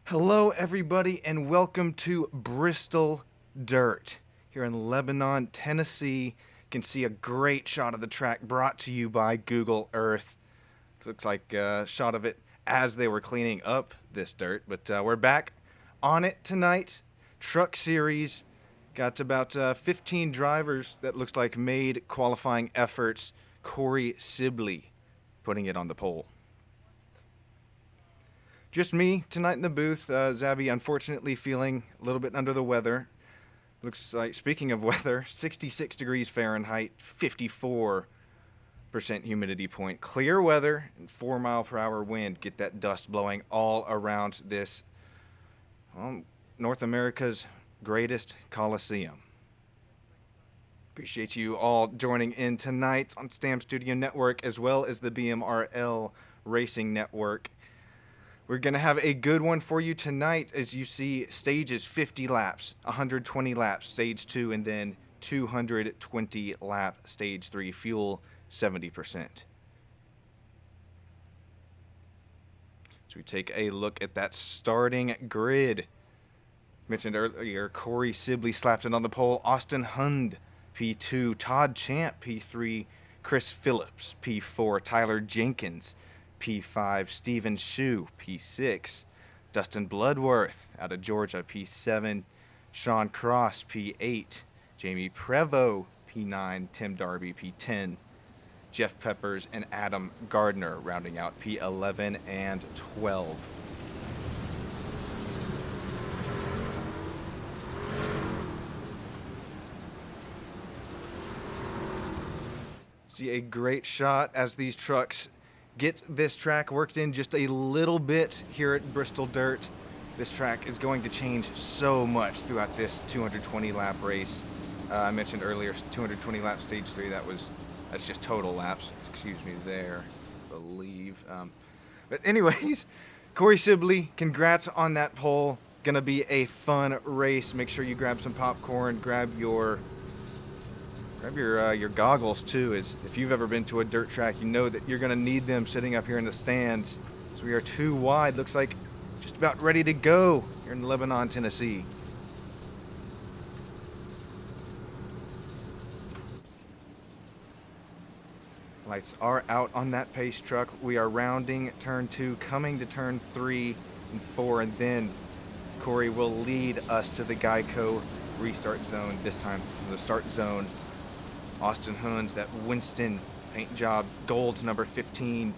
Hello everybody and welcome to Bristol Dirt here in Lebanon, Tennessee. You can see a great shot of the track brought to you by Google Earth. It looks like a shot of it as they were cleaning up this dirt, but we're back on it tonight. Truck series. Got about 15 drivers that looks like made qualifying efforts. Corey Sibley putting it on the pole. Just me tonight in the booth. Zabby unfortunately feeling a little bit under the weather. Looks like, speaking of weather, 66 degrees Fahrenheit, 54% humidity point. Clear weather and 4-mile-per-hour wind. Get that dust blowing all around this, North America's greatest Coliseum. Appreciate you all joining in tonight on Stam Studio Network as well as the BMRL Racing Network. We're going to have a good one for you tonight as you see stages 50 laps, 120 laps, stage 2, and then 220 lap stage 3, fuel 70%. So we take a look at that starting grid. Mentioned earlier, Corey Sibley slapped it on the pole, Austin Hund, P2, Todd Champ, P3, Chris Phillips, P4, Tyler Jenkins, P5, Stephen Shue, P6, Dustin Bloodworth out of Georgia, P7, Sean Cross, P8, Jamie Prevost, P9, Tim Darby, P10, Jeff Peppers and Adam Gardner rounding out P11 and 12. See a great shot as these trucks get this track worked in just a little bit here at Bristol Dirt. This track is going to change so much throughout this 220 lap race. I mentioned earlier 220 lap stage 3. That's just total laps. Excuse me there, I believe. But anyways, Corey Sibley, congrats on that pole. Gonna be a fun race. Make sure you grab some popcorn. Grab your goggles too. As if you've ever been to a dirt track, you know that you're gonna need them sitting up here in the stands. So we are too wide. Looks like just about ready to go here in Lebanon, Tennessee. Lights are out on that pace truck. We are rounding turn 2, coming to turn 3 and 4, and then Corey will lead us to the Geico restart zone, this time from the start zone. Austin Huns, that Winston paint job gold number 15.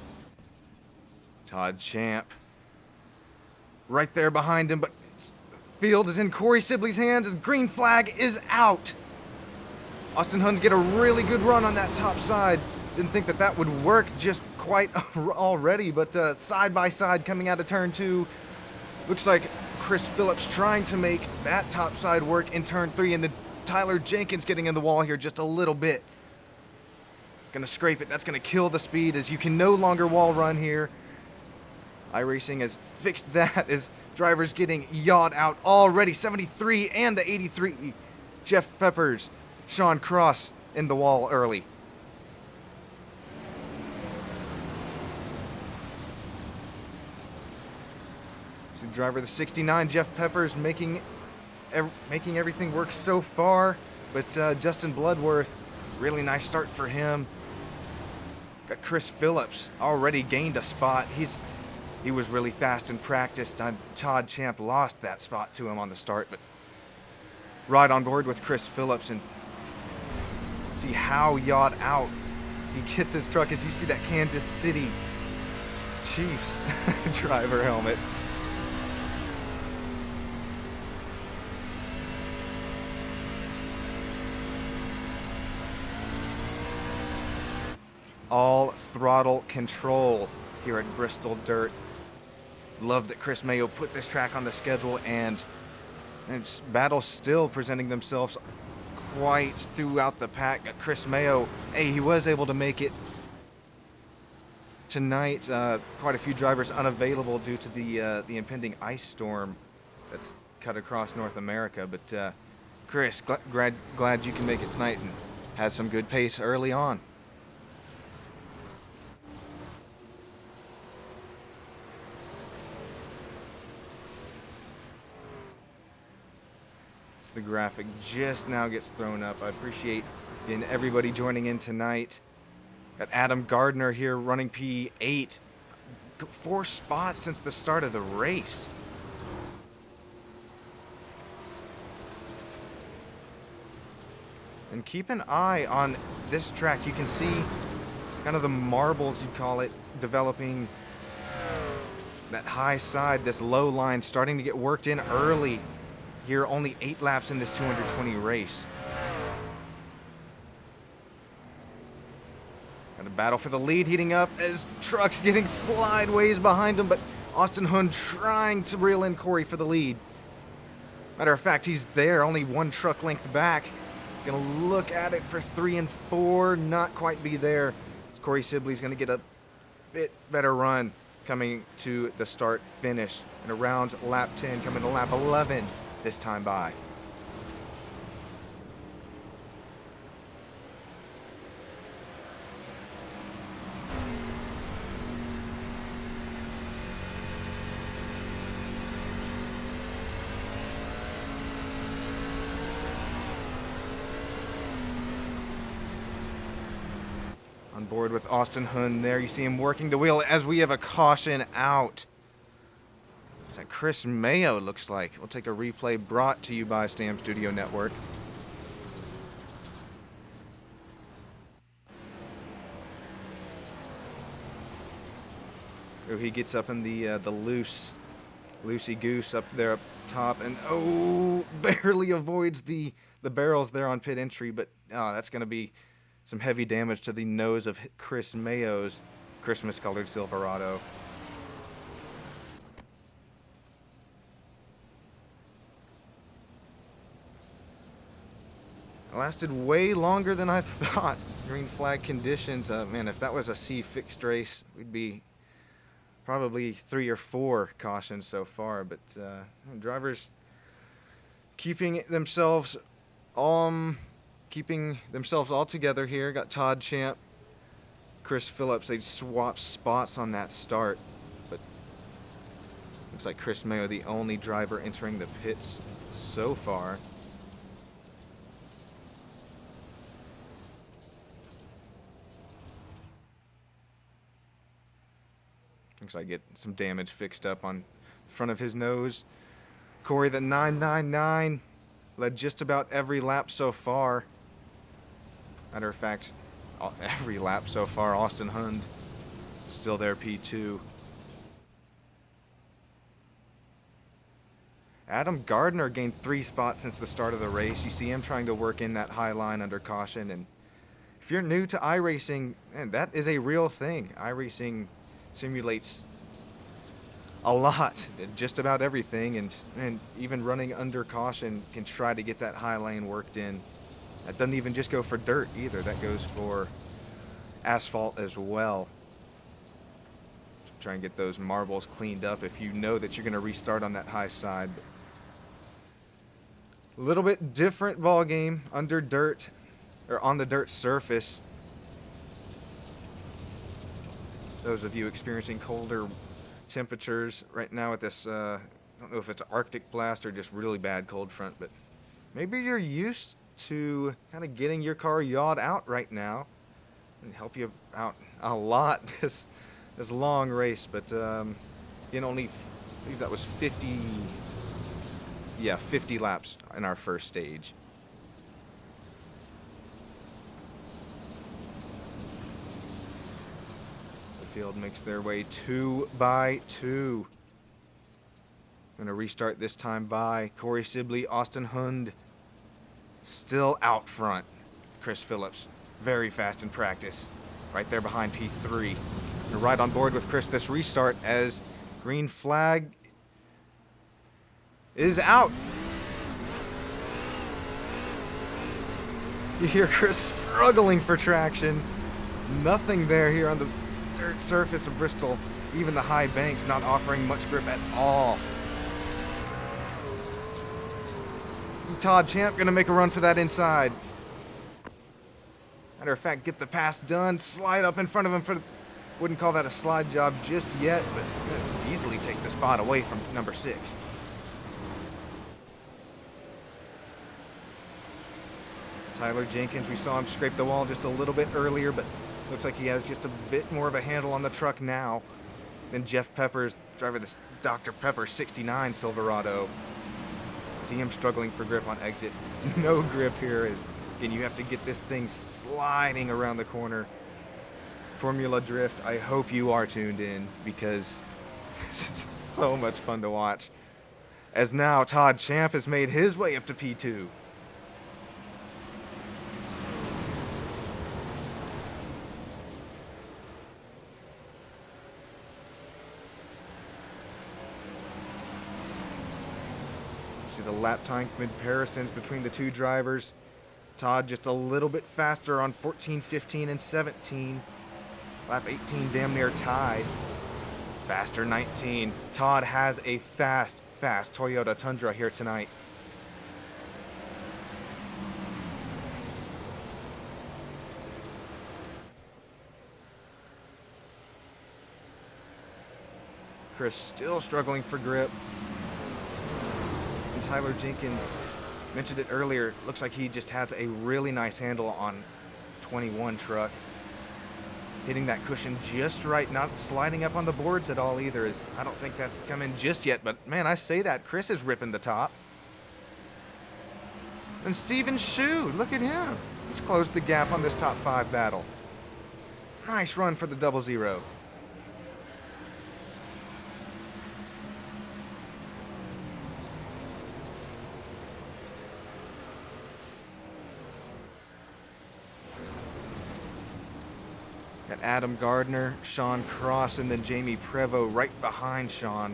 Todd Champ right there behind him, but field is in Corey Sibley's hands as green flag is out. Austin Huns get a really good run on that top side. Didn't think that would work just quite already, but side by side coming out of turn 2. Looks like Chris Phillips trying to make that top side work in turn 3, and the Tyler Jenkins getting in the wall here just a little bit. Gonna scrape it. That's gonna kill the speed as you can no longer wall run here. iRacing has fixed that as drivers getting yawed out already. 73 and the 83. Jeff Peppers, Sean Cross in the wall early. So driver the 69, Jeff Peppers, making everything work so far, but Justin Bloodworth, really nice start for him. Got Chris Phillips already gained a spot. He was really fast in practice. Todd Champ lost that spot to him on the start, but right on board with Chris Phillips, and see how yawed out he gets his truck as you see that Kansas City Chiefs driver helmet. All throttle control here at Bristol Dirt. Love that Chris Mayo put this track on the schedule, and battles still presenting themselves quite throughout the pack. Chris Mayo, he was able to make it tonight. Quite a few drivers unavailable due to the impending ice storm that's cut across North America. But Chris, glad you can make it tonight and had some good pace early on. the graphic just now gets thrown up. I appreciate again everybody joining in tonight. Got Adam Gardner here running P8. 4 spots since the start of the race. And keep an eye on this track. You can see kind of the marbles, you'd call it, developing that high side, this low line starting to get worked in early. Here, only 8 laps in this 220 race. Got a battle for the lead heating up as trucks getting slideways behind him, but Austin Hund trying to reel in Corey for the lead. Matter of fact, he's there, only 1 truck length back. Gonna look at it for 3 and 4, not quite be there. Corey Sibley's gonna get a bit better run coming to the start finish. And around lap 10, coming to lap 11 this time by. On board with Austin Hund there. You see him working the wheel as we have a caution out. It's like Chris Mayo, looks like. We'll take a replay brought to you by Stam Studio Network. Oh, he gets up in the loosey goose up there up top, and oh, barely avoids the barrels there on pit entry, but that's going to be some heavy damage to the nose of Chris Mayo's Christmas-colored Silverado. It lasted way longer than I thought. Green flag conditions. Man, if that was a C fixed race, we'd be probably 3 or 4 cautions so far. But drivers keeping themselves all together here. Got Todd Champ, Chris Phillips. They swapped spots on that start, but looks like Chris Mayo, the only driver entering the pits so far. Looks like get some damage fixed up on front of his nose. Corey, the 999, led just about every lap so far. Matter of fact, every lap so far. Austin Hund still there, P2. Adam Gardner gained 3 spots since the start of the race. You see him trying to work in that high line under caution. And if you're new to iRacing, man, that is a real thing. iRacing simulates a lot, just about everything, and even running under caution can try to get that high lane worked in. That doesn't even just go for dirt either. That goes for asphalt as well. Try and get those marbles cleaned up if you know that you're going to restart on that high side. A little bit different ball game under dirt, or on the dirt surface. Those of you experiencing colder temperatures right now at this, I don't know if it's an Arctic blast or just really bad cold front, but maybe you're used to kind of getting your car yawed out right now and help you out a lot this long race. But only, I believe that was 50 laps in our first stage. The field makes their way 2 by 2. Going to restart this time by Corey Sibley, Austin Hund. Still out front. Chris Phillips, very fast in practice. Right there behind P3. We're right on board with Chris this restart as green flag is out. You hear Chris struggling for traction. Nothing there here on the dirt surface of Bristol. Even the high banks not offering much grip at all. Todd Champ gonna make a run for that inside. Matter of fact, get the pass done, slide up in front of him wouldn't call that a slide job just yet, but could easily take the spot away from number 6. Tyler Jenkins, we saw him scrape the wall just a little bit earlier, but looks like he has just a bit more of a handle on the truck now than Jeff Peppers, driver of this Dr. Pepper 69 Silverado. See him struggling for grip on exit. No grip here, and you have to get this thing sliding around the corner. Formula Drift, I hope you are tuned in, because it's so much fun to watch. As now Todd Champ has made his way up to P2. See the lap time comparisons between the two drivers. Todd just a little bit faster on 14, 15, and 17. Lap 18 damn near tied. Faster 19. Todd has a fast Toyota Tundra here tonight. Chris still struggling for grip. And Tyler Jenkins, mentioned it earlier, looks like he just has a really nice handle on 21 truck. Hitting that cushion just right, not sliding up on the boards at all either. I don't think that's come in just yet, but man, I say that. Chris is ripping the top. And Steven Shu, look at him. He's closed the gap on this top 5 battle. Nice run for the 00. Got Adam Gardner, Sean Cross, and then Jamie Prevost right behind Sean.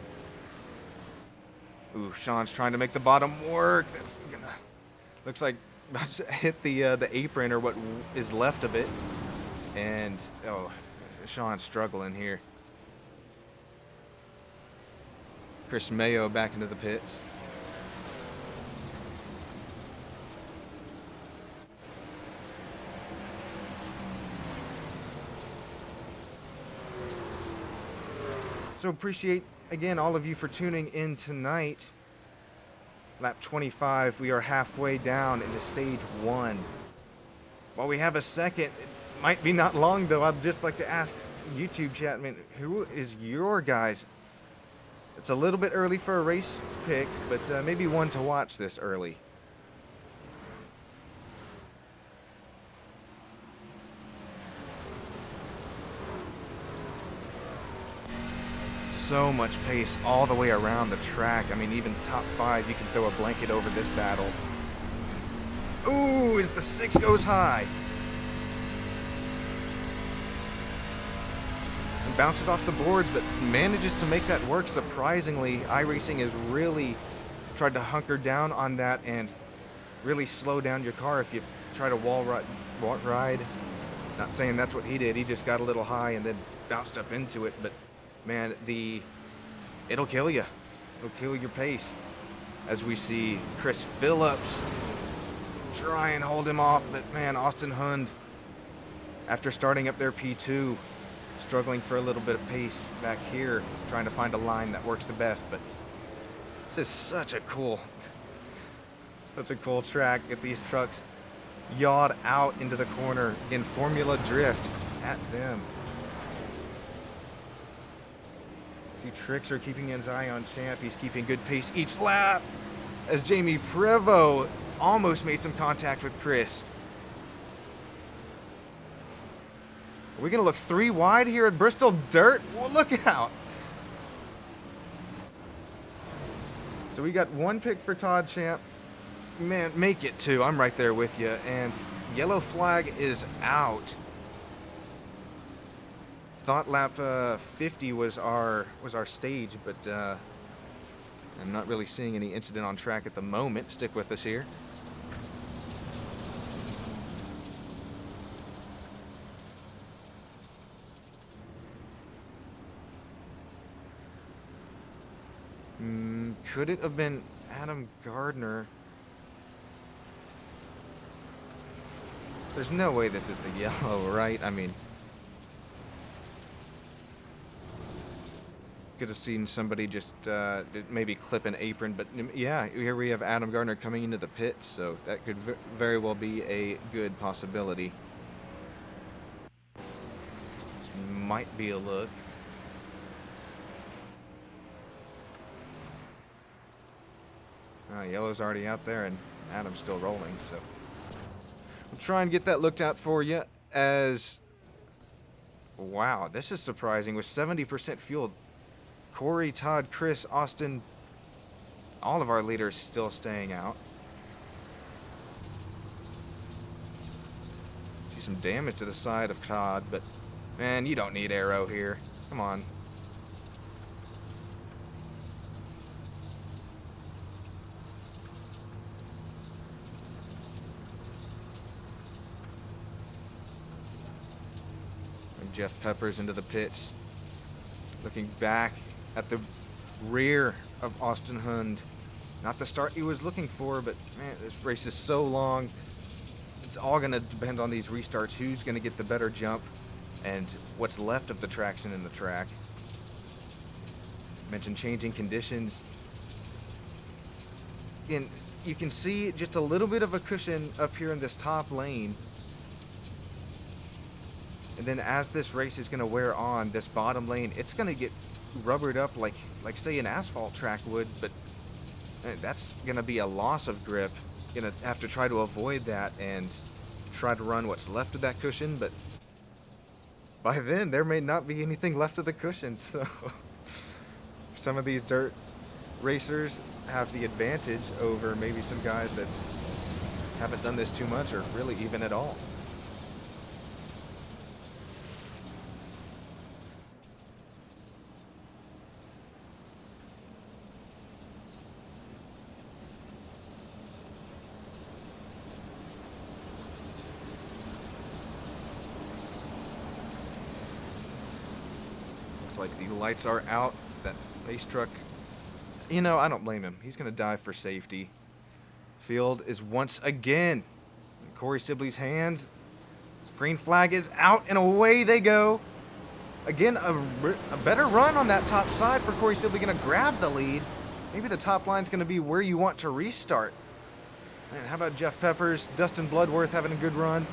Ooh, Sean's trying to make the bottom work. That's gonna, looks like about to hit the apron or what is left of it. And oh, Sean's struggling here. Chris Mayo back into the pits. So appreciate, again, all of you for tuning in tonight. Lap 25, we are halfway down into stage 1. While we have a second, it might be not long though, I'd just like to ask YouTube chat, man, who is your guys? It's a little bit early for a race pick, but maybe one to watch this early. So much pace all the way around the track. I mean, even top 5, you can throw a blanket over this battle. Ooh, as the 6 goes high. And bounces off the boards, but manages to make that work surprisingly. iRacing has really tried to hunker down on that and really slow down your car if you try to wall ride. Not saying that's what he did. He just got a little high and then bounced up into it, but man, it'll kill you. It'll kill your pace. As we see Chris Phillips try and hold him off, but man, Austin Hund, after starting up their P2, struggling for a little bit of pace back here, trying to find a line that works the best. But this is such a cool track. Get these trucks yawed out into the corner in Formula Drift at them. See, Trixer keeping his eye on Champ. He's keeping good pace each lap as Jamie Prevost almost made some contact with Chris. Are we going to look 3 wide here at Bristol Dirt? Well, look out. So we got 1 pick for Todd Champ. Man, make it 2. I'm right there with you. And yellow flag is out. Thought lap 50 was our stage, but I'm not really seeing any incident on track at the moment. Stick with us here. Could it have been Adam Gardner? There's no way this is the yellow, right? I mean, Could have seen somebody just maybe clip an apron, but yeah, here we have Adam Gardner coming into the pit, so that could very well be a good possibility. Might be a look. Yellow's already out there, and Adam's still rolling, so we'll try and get that looked at for you. As wow, this is surprising. With 70% fuel, Corey, Todd, Chris, Austin, all of our leaders still staying out. See some damage to the side of Todd, but man, you don't need aero here. Come on. And Jeff Peppers into the pits. Looking back at the rear of Austin Hund. Not the start he was looking for, but man, this race is so long. It's all going to depend on these restarts. Who's going to get the better jump and what's left of the traction in the track. Mentioned changing conditions. And you can see just a little bit of a cushion up here in this top lane. And then as this race is going to wear on, this bottom lane, it's going to get rubbered up like say an asphalt track would, but that's going to be a loss of grip. Going to have to try to avoid that and try to run what's left of that cushion, but by then there may not be anything left of the cushion, so some of these dirt racers have the advantage over maybe some guys that haven't done this too much or really even at all. Like the lights are out. That race truck, you know, I don't blame him. He's going to dive for safety. Field is once again in Corey Sibley's hands. Green flag is out and away they go. Again, a better run on that top side for Corey Sibley. Going to grab the lead. Maybe the top line's going to be where you want to restart. Man, how about Jeff Peppers, Dustin Bloodworth having a good run.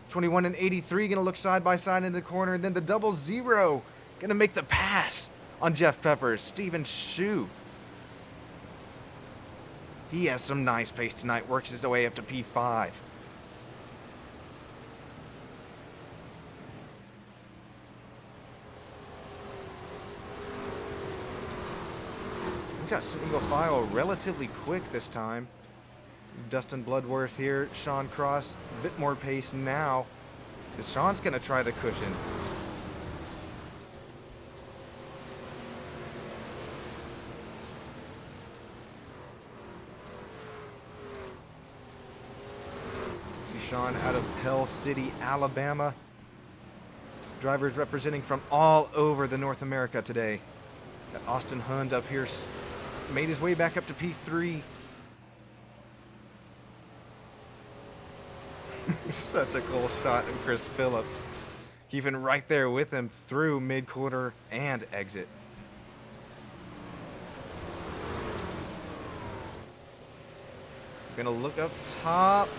21 and 83 going to look side by side in the corner, and then the 00 going to make the pass on Jeff Peppers. Steven Shu. He has some nice pace tonight, works his way up to P5. He's got single file relatively quick this time. Dustin Bloodworth here, Sean Cross, a bit more pace now, because Sean's going to try the cushion. See Sean out of Pell City, Alabama. Drivers representing from all over the North America today. Got Austin Hund up here, made his way back up to P3. Such a cool shot of Chris Phillips. Keeping right there with him through mid-quarter and exit. Gonna look up top.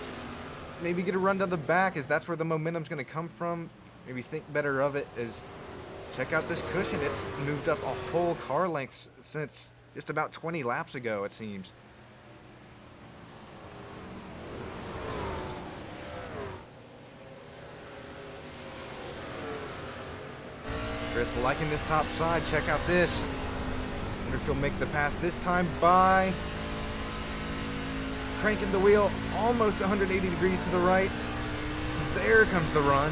Maybe get a run down the back, as that's where the momentum's gonna come from. Maybe think better of it is check out this cushion. It's moved up a whole car length since just about 20 laps ago, it seems. Chris liking this top side. Check out this. Wonder if he'll make the pass this time by cranking the wheel almost 180 degrees to the right. There comes the run.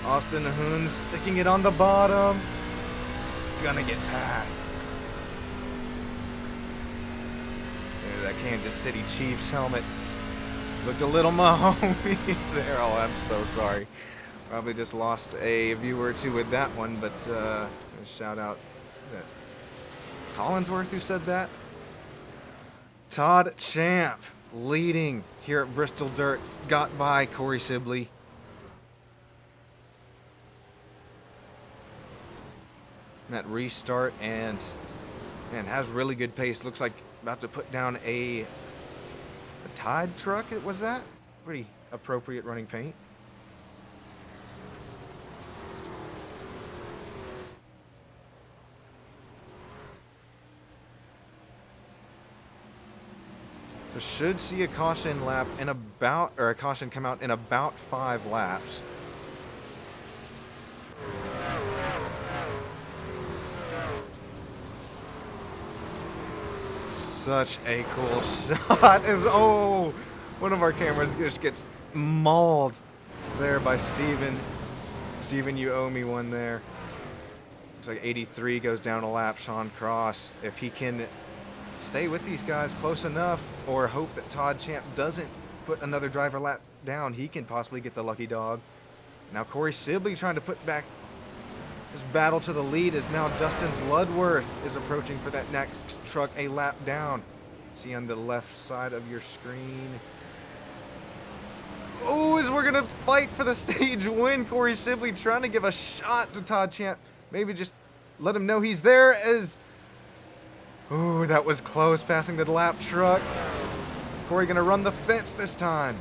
Austin Hoon sticking it on the bottom. Gonna get past. There's that Kansas City Chiefs helmet. Looked a little mahoney there. Oh, I'm so sorry. Probably just lost a viewer or two with that one, but shout out to Collinsworth who said that. Todd Champ leading here at Bristol Dirt. Got by Corey Sibley. That restart and has really good pace. Looks like about to put down a Tide truck. Was that pretty appropriate running paint? So should see a caution lap in about, or a caution come out in about 5 laps. Such a cool shot. Oh, one of our cameras just gets mauled there by Steven. Steven, you owe me one there. Looks like 83 goes down a lap. Sean Cross, if he can stay with these guys close enough, or hope that Todd Champ doesn't put another driver lap down, he can possibly get the lucky dog. Now Corey Sibley trying to put back his battle to the lead, as now Dustin Bloodworth is approaching for that next truck a lap down. See on the left side of your screen. Oh, as we're gonna fight for the stage win. Corey Sibley trying to give a shot to Todd Champ. Maybe just let him know he's there. As oh, that was close, passing the lap truck. Corey gonna run the fence this time.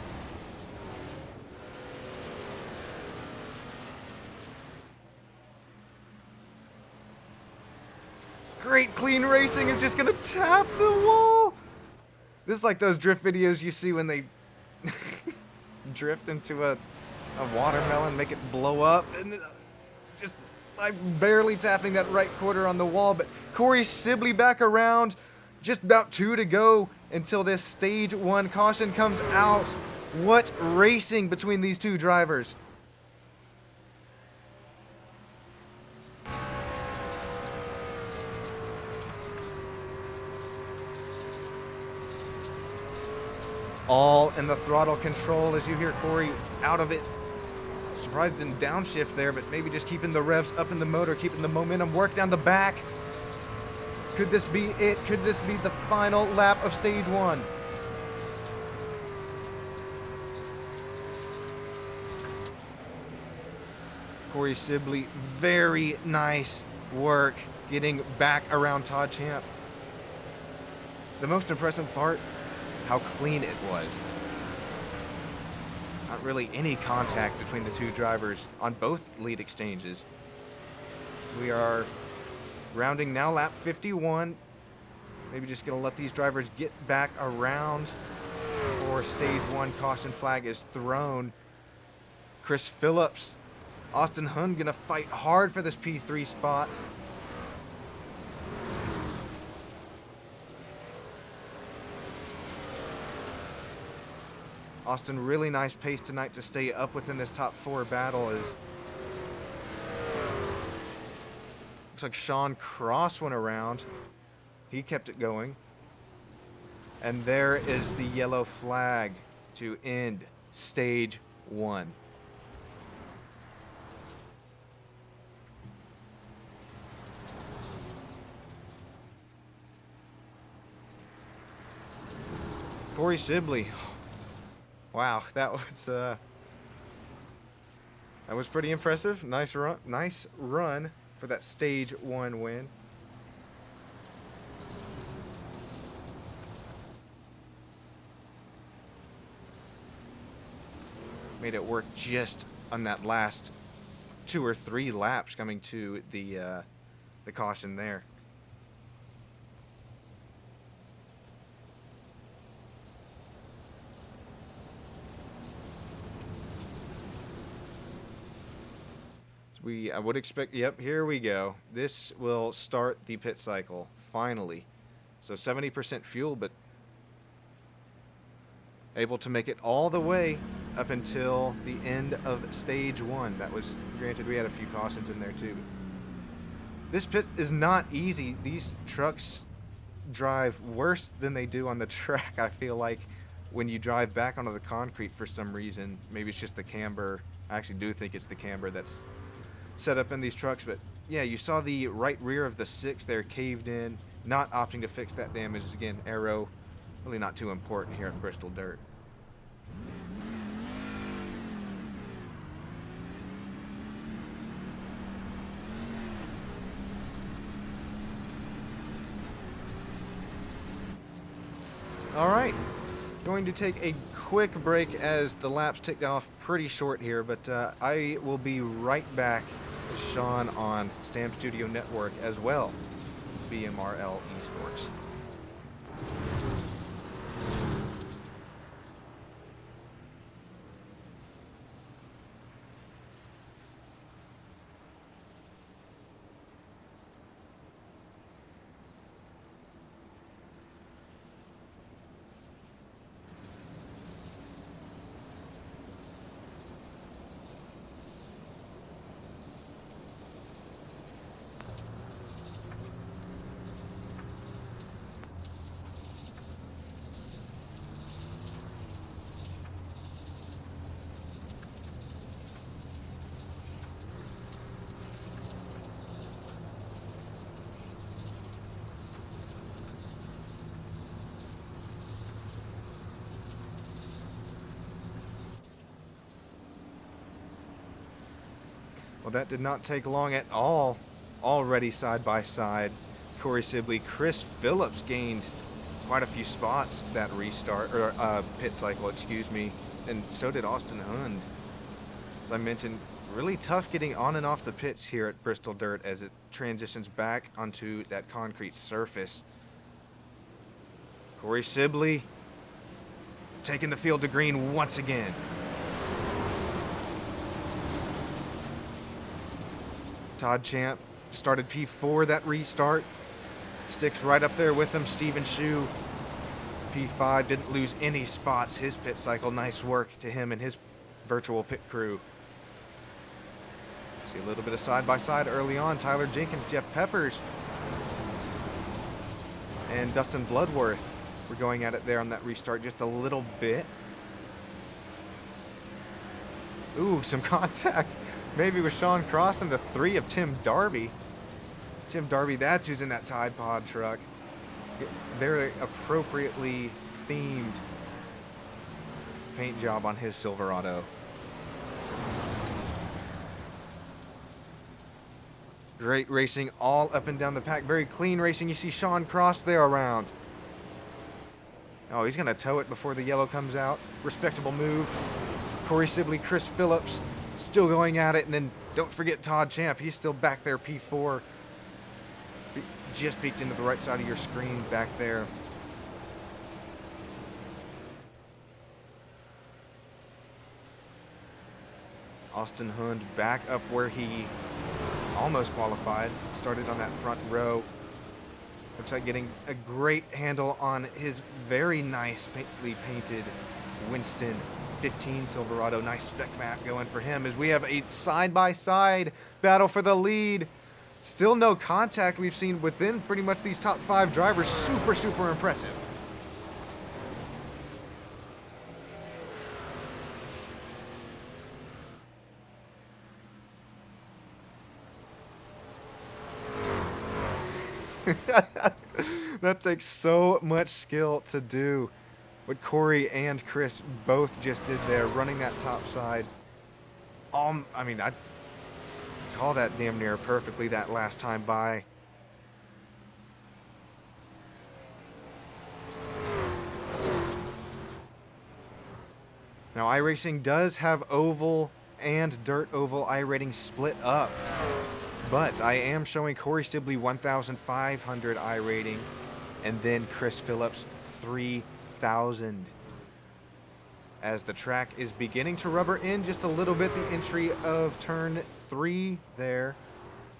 Great clean racing is just gonna tap the wall. This is like those drift videos you see when they drift into a watermelon, make it blow up, and just like barely tapping that right quarter on the wall. But Corey Sibley back around, just about 2 to go until this stage 1 caution comes out. What racing between these two drivers. All in the throttle control as you hear Corey out of it. Surprised in downshift there, but maybe just keeping the revs up in the motor, keeping the momentum work down the back. Could this be it? Could this be the final lap of stage 1? Corey Sibley, very nice work getting back around Todd Champ. The most impressive part, how clean it was. Not really any contact between the two drivers on both lead exchanges. We are rounding now lap 51. Maybe just gonna let these drivers get back around before stage 1 caution flag is thrown. Chris Phillips, Austin Hund gonna fight hard for this P3 spot. Austin, really nice pace tonight to stay up within this top 4 battle. Looks like Sean Cross went around. He kept it going. And there is the yellow flag to end stage 1. Corey Sibley. Wow, that was pretty impressive. Nice run for that stage 1 win. Made it work just on that last 2 or 3 laps coming to the caution there. I would expect, yep, here we go. This will start the pit cycle, finally. So 70% fuel, but able to make it all the way up until the end of stage 1. That was, granted, we had a few cautions in there too. This pit is not easy. These trucks drive worse than they do on the track, I feel like, when you drive back onto the concrete for some reason. Maybe it's just the camber. I actually do think it's the camber that's set up in these trucks, but yeah, you saw the right rear of the 6 there caved in, not opting to fix that damage. Again, aero Really not too important here at Bristol Dirt. All right, going to take a quick break as the laps ticked off pretty short here, but I will be right back with Sean on Stamp Studio Network as well, BMRL Esports. Well, that did not take long at all. Already side by side, Corey Sibley, Chris Phillips gained quite a few spots that restart, or pit cycle, excuse me, and so did Austin Hund. As I mentioned, really tough getting on and off the pits here at Bristol Dirt as it transitions back onto that concrete surface. Corey Sibley taking the field to green once again. Todd Champ started P4 that restart. Sticks right up there with him. Steven Shu, P5, didn't lose any spots. His pit cycle, nice work to him and his virtual pit crew. See a little bit of side-by-side early on. Tyler Jenkins, Jeff Peppers, and Dustin Bloodworth were going at it there on that restart just a little bit. Ooh, some contact. Maybe with Sean Cross and the 3 of Tim Darby. Tim Darby, that's who's in that Tide Pod truck. Very appropriately themed paint job on his Silverado. Great racing all up and down the pack. Very clean racing. You see Sean Cross there around. Oh, he's going to tow it before the yellow comes out. Respectable move. Corey Sibley, Chris Phillips still going at it. And then don't forget Todd Champ. He's still back there, P4. Just peeked into the right side of your screen back there. Austin Hund back up where he almost qualified. Started on that front row. Looks like getting a great handle on his very nicely painted Winston 15 Silverado. Nice spec map going for him as we have a side-by-side battle for the lead. Still no contact we've seen within pretty much these top 5 drivers. Super, super impressive. That takes so much skill to do. What Corey and Chris both just did there, running that top side. I mean, I'd call that damn near perfectly that last time by. Now, iRacing does have oval and dirt oval iRating split up. But I am showing Corey Sibley 1,500 iRating, and then Chris Phillips 3,000. As the track is beginning to rubber in just a little bit, the entry of turn 3 there.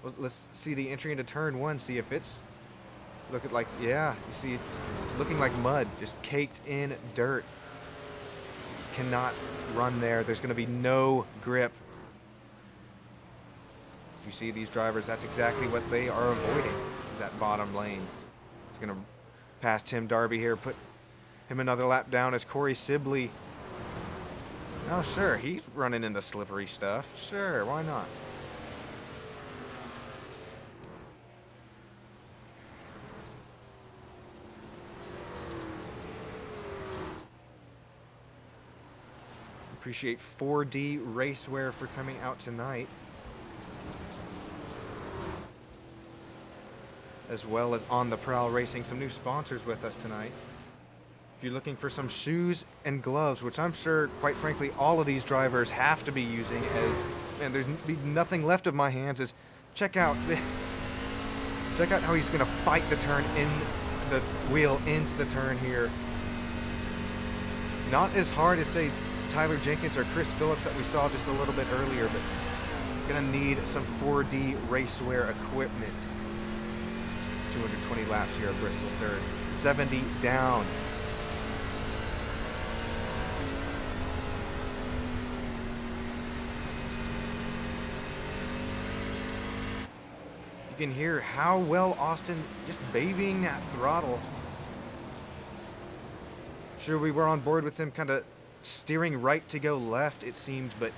Well, let's see the entry into turn 1, see if it's looking like, yeah, you see it's looking like mud, just caked in dirt. Cannot run there. There's going to be no grip. You see these drivers, that's exactly what they are avoiding, is that bottom lane. It's going to pass Tim Darby here, put him another lap down as Corey Sibley. Oh, sure, he's running in the slippery stuff. Sure, why not? Appreciate 4D Racewear for coming out tonight, as well as On the Prowl Racing, some new sponsors with us tonight. If you're looking for some shoes and gloves, which I'm sure, quite frankly, all of these drivers have to be using, as, man, there's nothing left of my hands, is check out this. Check out how he's going to fight the turn in the wheel into the turn here. Not as hard as, say, Tyler Jenkins or Chris Phillips that we saw just a little bit earlier, but going to need some 4D Racewear equipment. 220 laps here at Bristol third. 70 down. You can hear how well Austin just babying that throttle. Sure, we were on board with him kind of steering right to go left, it seems, but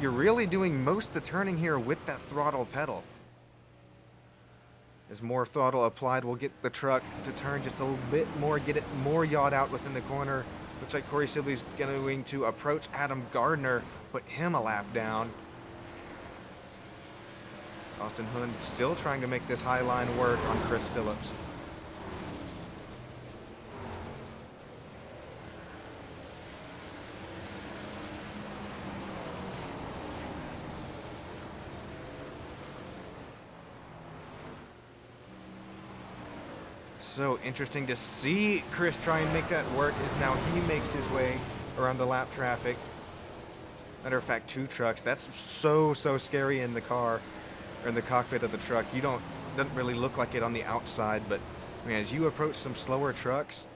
you're really doing most of the turning here with that throttle pedal. As more throttle applied, we'll get the truck to turn just a little bit more, get it more yawed out within the corner. Looks like Corey Sibley's going to approach Adam Gardner, put him a lap down. Austin Hund still trying to make this high line work on Chris Phillips. So interesting to see Chris try and make that work, as now he makes his way around the lap traffic. Matter of fact, 2 trucks. That's so scary in the car, or in the cockpit of the truck. Doesn't really look like it on the outside, but I mean, as you approach some slower trucks,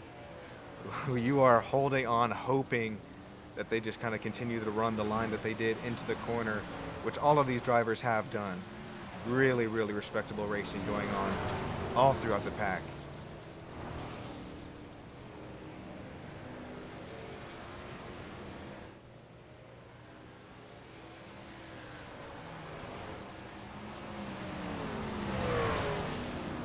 you are holding on, hoping that they just kind of continue to run the line that they did into the corner, which all of these drivers have done. Really respectable racing going on all throughout the pack.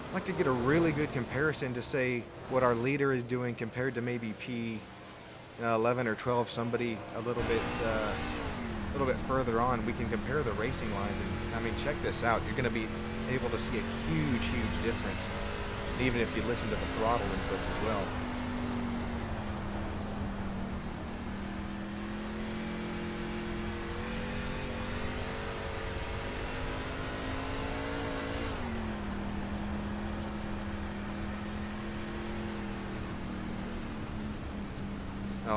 I'd like to get a really good comparison to say what our leader is doing compared to maybe P11 or 12, somebody a little bit further on. We can compare the racing lines, and I mean, check this out. You're going to be able to see a huge difference, even if you listen to the throttle inputs as well.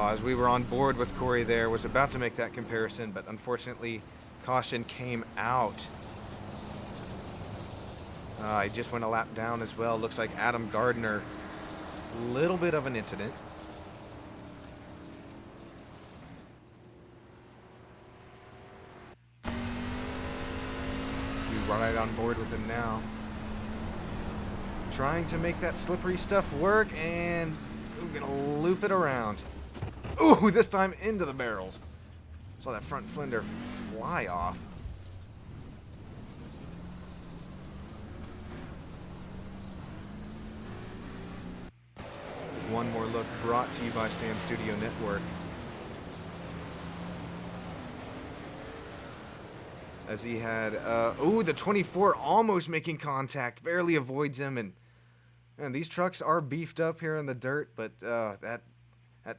As we were on board with Corey there, was about to make that comparison, but unfortunately caution came out. I just went a lap down as well. Looks like Adam Gardner, little bit of an incident. We're right on board with him now. Trying to make that slippery stuff work, and we're gonna loop it around. Ooh, this time into the barrels. Saw that front fender fly off. One more look brought to you by Stam Studio Network. As he had, the 24 almost making contact, barely avoids him, and these trucks are beefed up here in the dirt, but that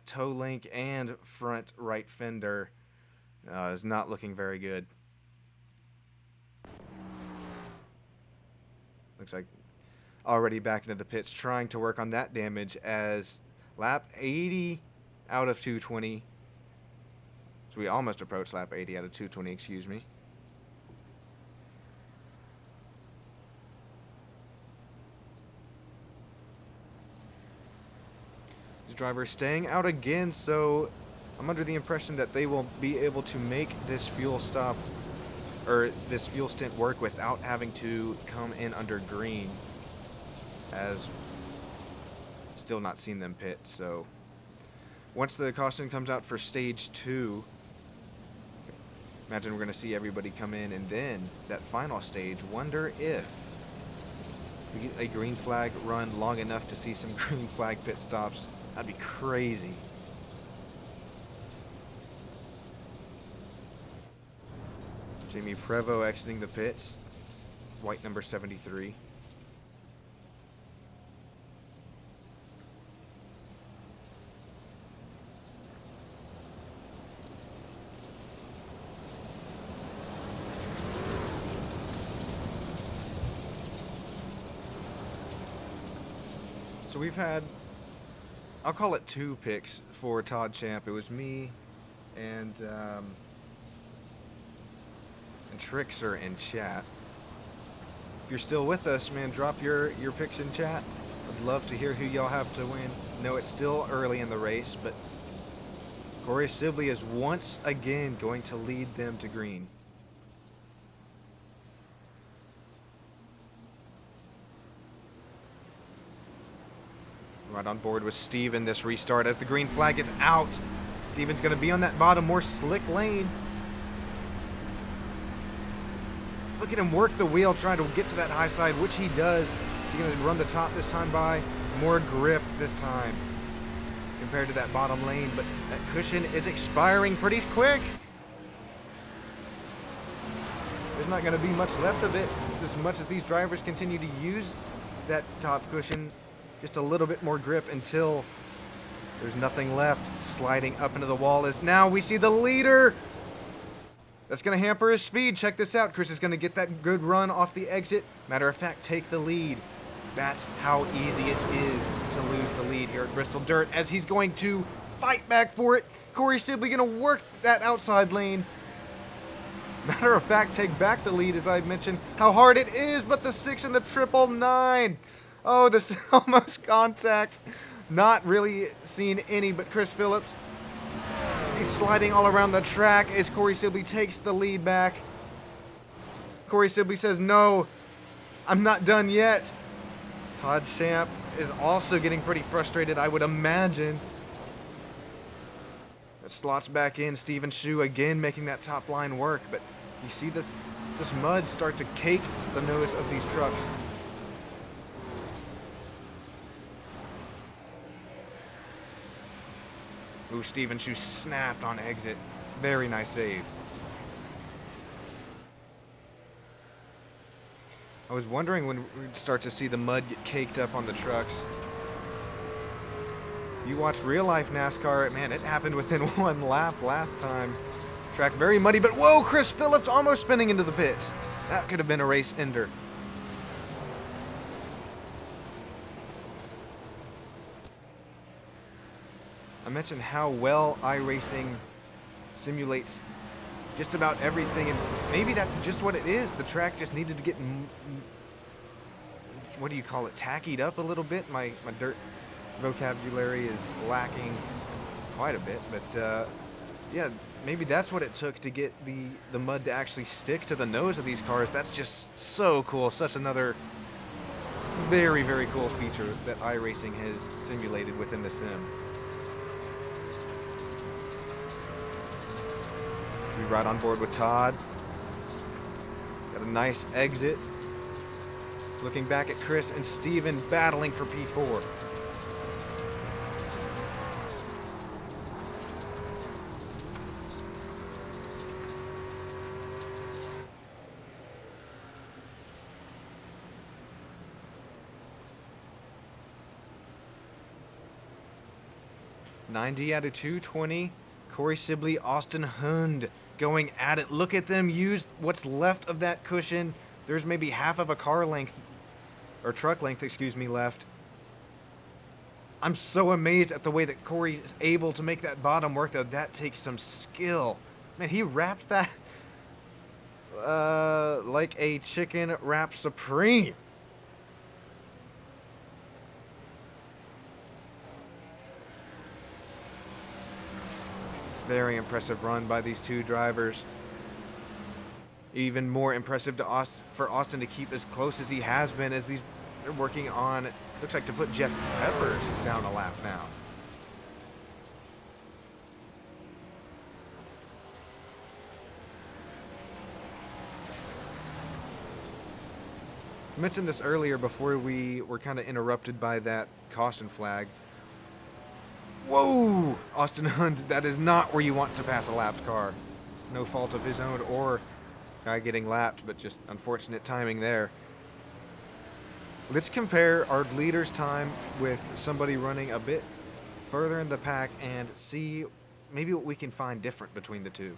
toe link and front right fender is not looking very good. Looks like already back into the pits, trying to work on that damage, as lap 80 out of 220. So we almost approached lap 80 out of 220, excuse me. Driver staying out again, so I'm under the impression that they will be able to make this fuel stop, or this fuel stint, work without having to come in under green, as still not seen them pit. So once the caution comes out for stage 2, imagine we're going to see everybody come in, and then that final stage, wonder if we get a green flag run long enough to see some green flag pit stops. That'd be crazy. Jamie Prevost exiting the pits. White number 73. So we've had, I'll call it 2 picks for Todd Champ. It was me and Trixer in chat. If you're still with us, man, drop your picks in chat. I'd love to hear who y'all have to win. No, it's still early in the race, but Corey Sibley is once again going to lead them to green. Right on board with Steven this restart as the green flag is out. Steven's going to be on that bottom, more slick lane. Look at him work the wheel, trying to get to that high side, which he does. Is he going to run the top this time by? More grip this time compared to that bottom lane, but that cushion is expiring pretty quick. There's not going to be much left of it as much as these drivers continue to use that top cushion. Just a little bit more grip until there's nothing left. Sliding up into the wall is now we see the leader. That's going to hamper his speed. Check this out. Chris is going to get that good run off the exit. Matter of fact, take the lead. That's how easy it is to lose the lead here at Bristol Dirt as he's going to fight back for it. Corey Sibley going to work that outside lane. Matter of fact, take back the lead as I mentioned how hard it is, but the 6 and the 999. Oh, this is almost contact. Not really seen any, but Chris Phillips. He's sliding all around the track as Corey Sibley takes the lead back. Corey Sibley says, no, I'm not done yet. Todd Champ is also getting pretty frustrated, I would imagine. It slots back in. Steven Shu again making that top line work, but you see this mud start to cake the nose of these trucks. Ooh, Steven Shu snapped on exit. Very nice save. I was wondering when we'd start to see the mud get caked up on the trucks. You watch real life NASCAR, man, it happened within 1 lap last time. Track very muddy, but whoa, Chris Phillips almost spinning into the pits. That could have been a race ender. I mentioned how well iRacing simulates just about everything, and maybe that's just what it is. The track just needed to get, what do you call it, tackied up a little bit. My dirt vocabulary is lacking quite a bit, but yeah, maybe that's what it took to get the mud to actually stick to the nose of these cars. That's just so cool. Such another very, very cool feature that iRacing has simulated within the sim. We ride on board with Todd. Got a nice exit. Looking back at Chris and Steven battling for P4. $90 out of 220. Corey Sibley, Austin Hund going at it. Look at them use what's left of that cushion. There's maybe half of a car length, or truck length, excuse me, left. I'm so amazed at the way that Corey is able to make that bottom work, though. That takes some skill. Man, he wrapped that like a chicken wrap supreme. Very impressive run by these two drivers. Even more impressive for Austin to keep as close as he has been as they're working on, looks like, to put Jeff Peppers down a lap now. I mentioned this earlier before we were kind of interrupted by that caution flag. Whoa! Austin Hunt, that is not where you want to pass a lapped car. No fault of his own or Guy getting lapped, but just unfortunate timing there. Let's compare our leader's time with somebody running a bit further in the pack and see maybe what we can find different between the two.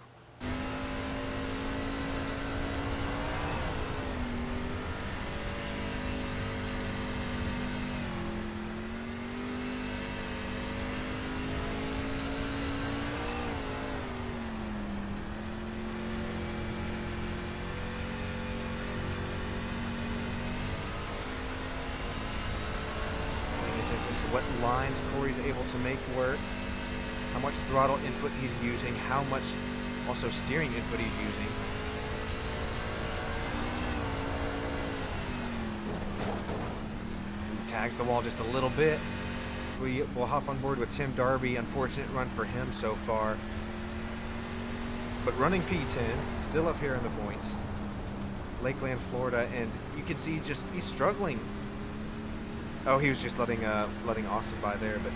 What lines Corey's able to make work, how much throttle input he's using, how much also steering input he's using. He tags the wall just a little bit. We will hop on board with Tim Darby. Unfortunate run for him so far. But running P10, still up here in the points. Lakeland, Florida, and you can see just he's struggling. Oh, he was just letting Austin by there, but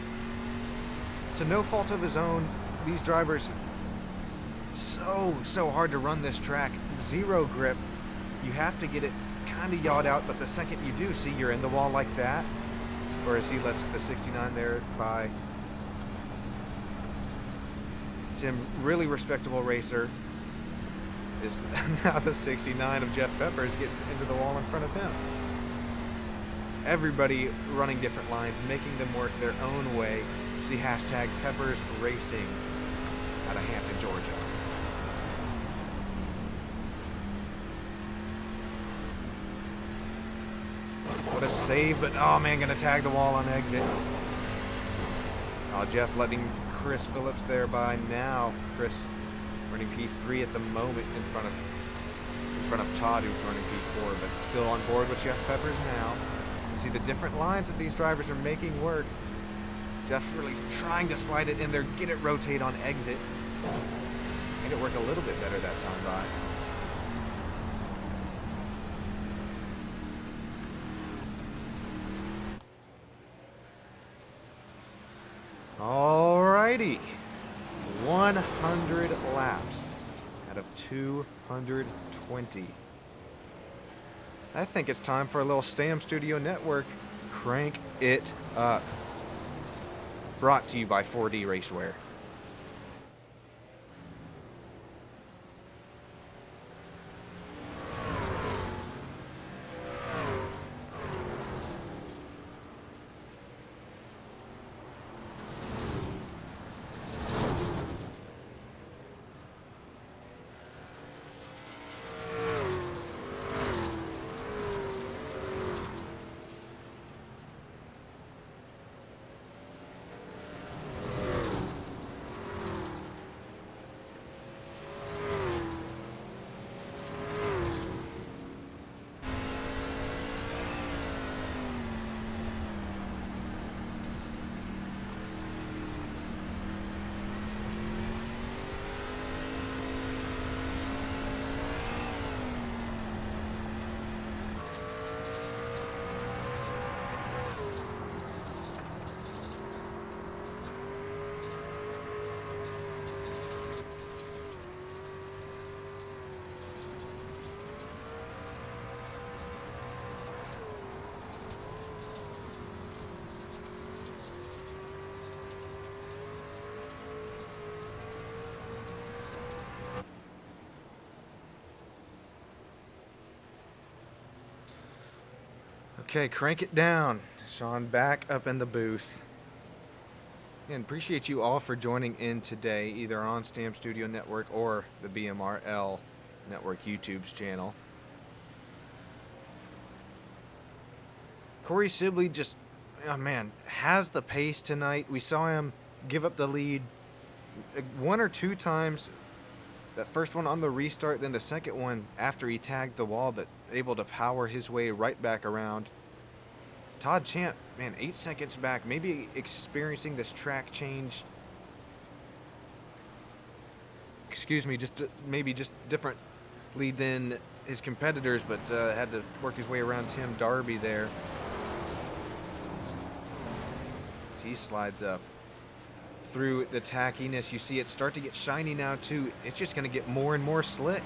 to no fault of his own, these drivers, so hard to run this track. Zero grip. You have to get it kind of yawed out, but the second you do, see you're in the wall like that, or as he lets the 69 there by. Tim, really respectable racer, is now the 69 of Jeff Peppers gets into the wall in front of him. Everybody running different lines, making them work their own way. See hashtag Peppers Racing out of Hampton, Georgia. What a save, but oh man, gonna tag the wall on exit. Oh, Jeff letting Chris Phillips there by now. Chris running P3 at the moment in front of Todd, who's running P4, but still on board with Jeff Peppers now. See the different lines that these drivers are making work. Jeff's really trying to slide it in there, get it rotate on exit. Made it work a little bit better that time by. Alrighty. 100 laps out of 220. I think it's time for a little Stam Studio Network. Crank it up. Brought to you by 4D Racewear. Okay, crank it down. Sean back up in the booth. And appreciate you all for joining in today, either on Stam Studio Network or the BMRL Network YouTube's channel. Corey Sibley just, oh man, has the pace tonight. We saw him give up the lead one or two times. That first one on the restart, then the second one after he tagged the wall, but able to power his way right back around. Todd Champ, man, 8 seconds back, maybe experiencing this track change. Excuse me, maybe just different lead than his competitors, but had to work his way around Tim Darby there. So he slides up through the tackiness. You see it start to get shiny now too. It's just going to get more and more slick.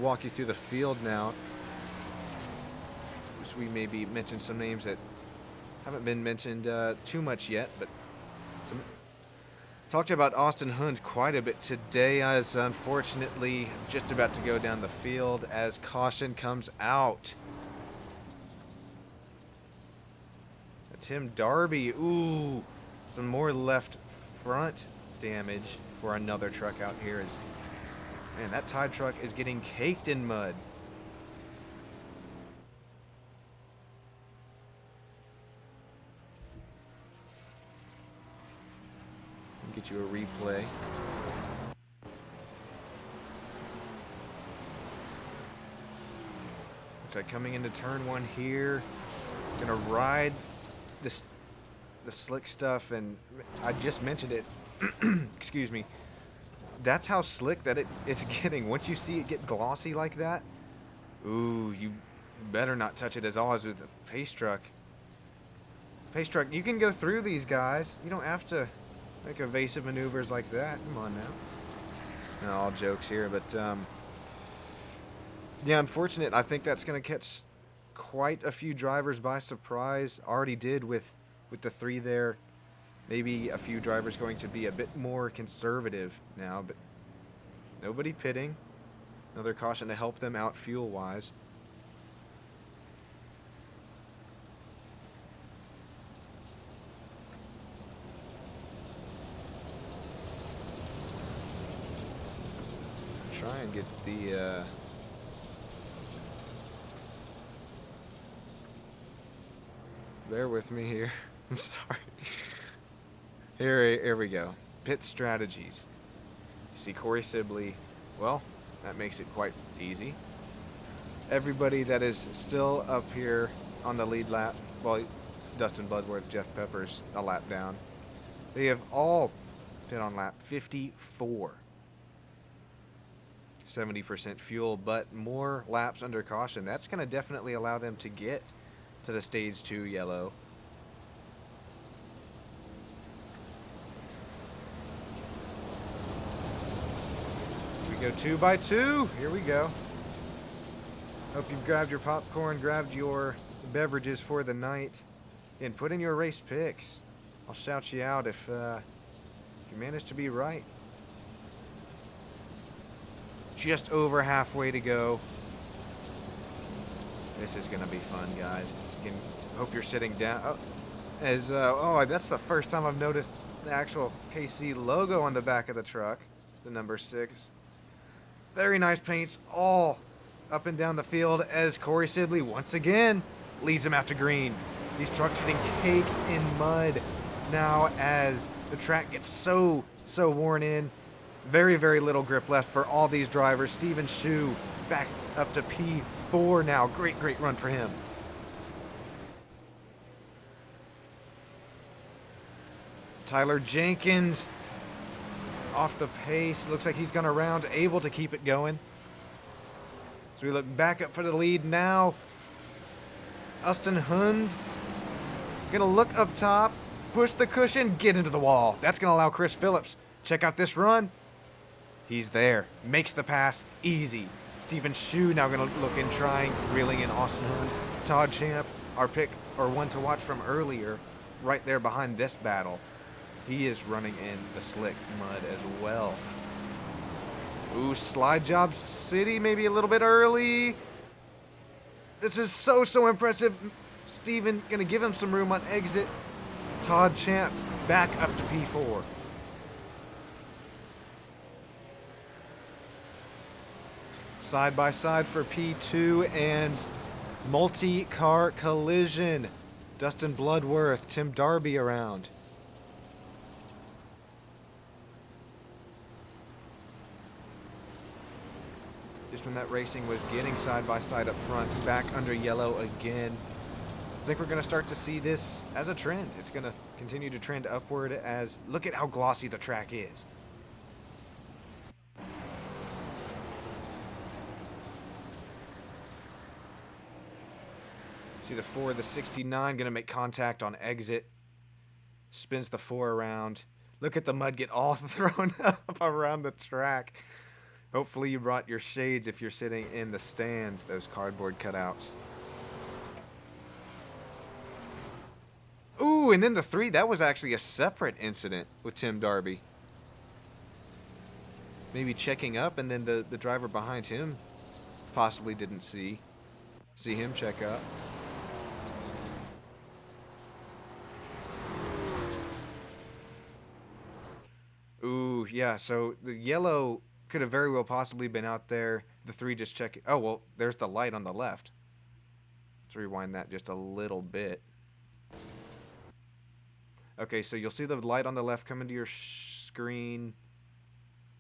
walk you through the field now. So we maybe mention some names that haven't been mentioned too much yet, but talked about Austin Hund quite a bit today, as unfortunately just about to go down the field as caution comes out. Tim Darby, ooh, some more left front damage for another truck out here. Man, that Tide truck is getting caked in mud. Get you a replay. Looks like coming into turn one here. Gonna ride the slick stuff, and I just mentioned it. Excuse me. That's how slick that it's getting. Once you see it get glossy like that, ooh, you better not touch it as always with a pace truck. Pace truck, you can go through these guys. You don't have to make evasive maneuvers like that. Come on now. No, all jokes here, but yeah, unfortunate. I think that's going to catch quite a few drivers by surprise. Already did with the three there. Maybe a few drivers going to be a bit more conservative now, but nobody pitting. Another caution to help them out fuel-wise. Try and get the bear with me here. I'm sorry. Here we go. Pit strategies. You see Corey Sibley. Well, that makes it quite easy. Everybody that is still up here on the lead lap, well, Dustin Bloodworth, Jeff Peppers, a lap down. They have all pit on lap 54. 70% fuel, but more laps under caution. That's going to definitely allow them to get to the stage 2 yellow. Here we go, 2 by 2. Here we go. Hope you've grabbed your popcorn, grabbed your beverages for the night, and put in your race picks. I'll shout you out if you manage to be right. Just over halfway to go. This is gonna be fun, guys. Hope you're sitting down. Oh, that's the first time I've noticed the actual KC logo on the back of the truck, the number 6. Very nice paints all up and down the field as Corey Sibley once again leads him out to green. These trucks getting caked in mud now as the track gets so worn in. Very, very little grip left for all these drivers. Steven Shu back up to P4 now. Great run for him. Tyler Jenkins off the pace. Looks like he's going to round, able to keep it going. So we look back up for the lead now. Austin Hund going to look up top, push the cushion, get into the wall. That's going to allow Chris Phillips. Check out this run. He's there. Makes the pass easy. Steven Shu now going to look in, trying, reeling in Austin Hund. Todd Champ, our pick, or one to watch from earlier, right there behind this battle. He is running in the slick mud as well. Ooh, Slide Job City, maybe a little bit early. This is so impressive. Steven going to give him some room on exit. Todd Champ back up to P4. Side by side for P2 and multi-car collision. Dustin Bloodworth, Tim Darby around. Just when that racing was getting side by side up front, back under yellow again. I think we're going to start to see this as a trend. It's going to continue to trend upward as, look at how glossy the track is. See the 4, the 69 going to make contact on exit. Spins the 4 around. Look at the mud get all thrown up around the track. Hopefully you brought your shades if you're sitting in the stands, those cardboard cutouts. Ooh, and then the 3, that was actually a separate incident with Tim Darby. Maybe checking up, and then the driver behind him possibly didn't see him check up. Ooh, yeah, so the yellow could have very well possibly been out there. The 3 just checking. Oh, well, there's the light on the left. Let's rewind that just a little bit. Okay, so you'll see the light on the left come into your screen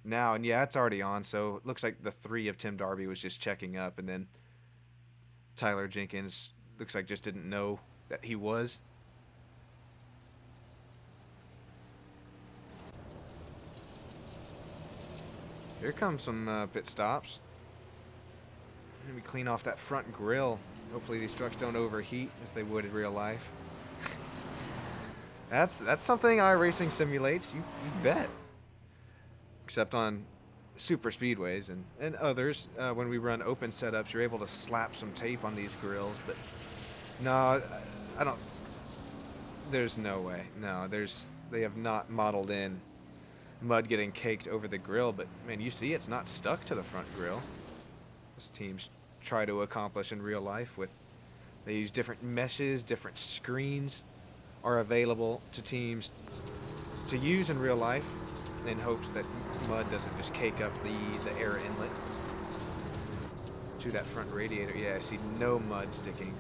now, and yeah, it's already on, so it looks like the 3 of Tim Darby was just checking up, and then Tyler Jenkins looks like just didn't know that he was. Here comes some pit stops. Let me clean off that front grille. Hopefully these trucks don't overheat as they would in real life. That's something iRacing simulates, you bet. Except on super speedways and others. When we run open setups, you're able to slap some tape on these grills, but no, I don't. There's no way. No, they have not modeled in mud getting caked over the grill, but man, you see it's not stuck to the front grill. As teams try to accomplish in real life they use different meshes, different screens are available to teams to use in real life in hopes that mud doesn't just cake up the air inlet to that front radiator. Yeah, I see no mud sticking.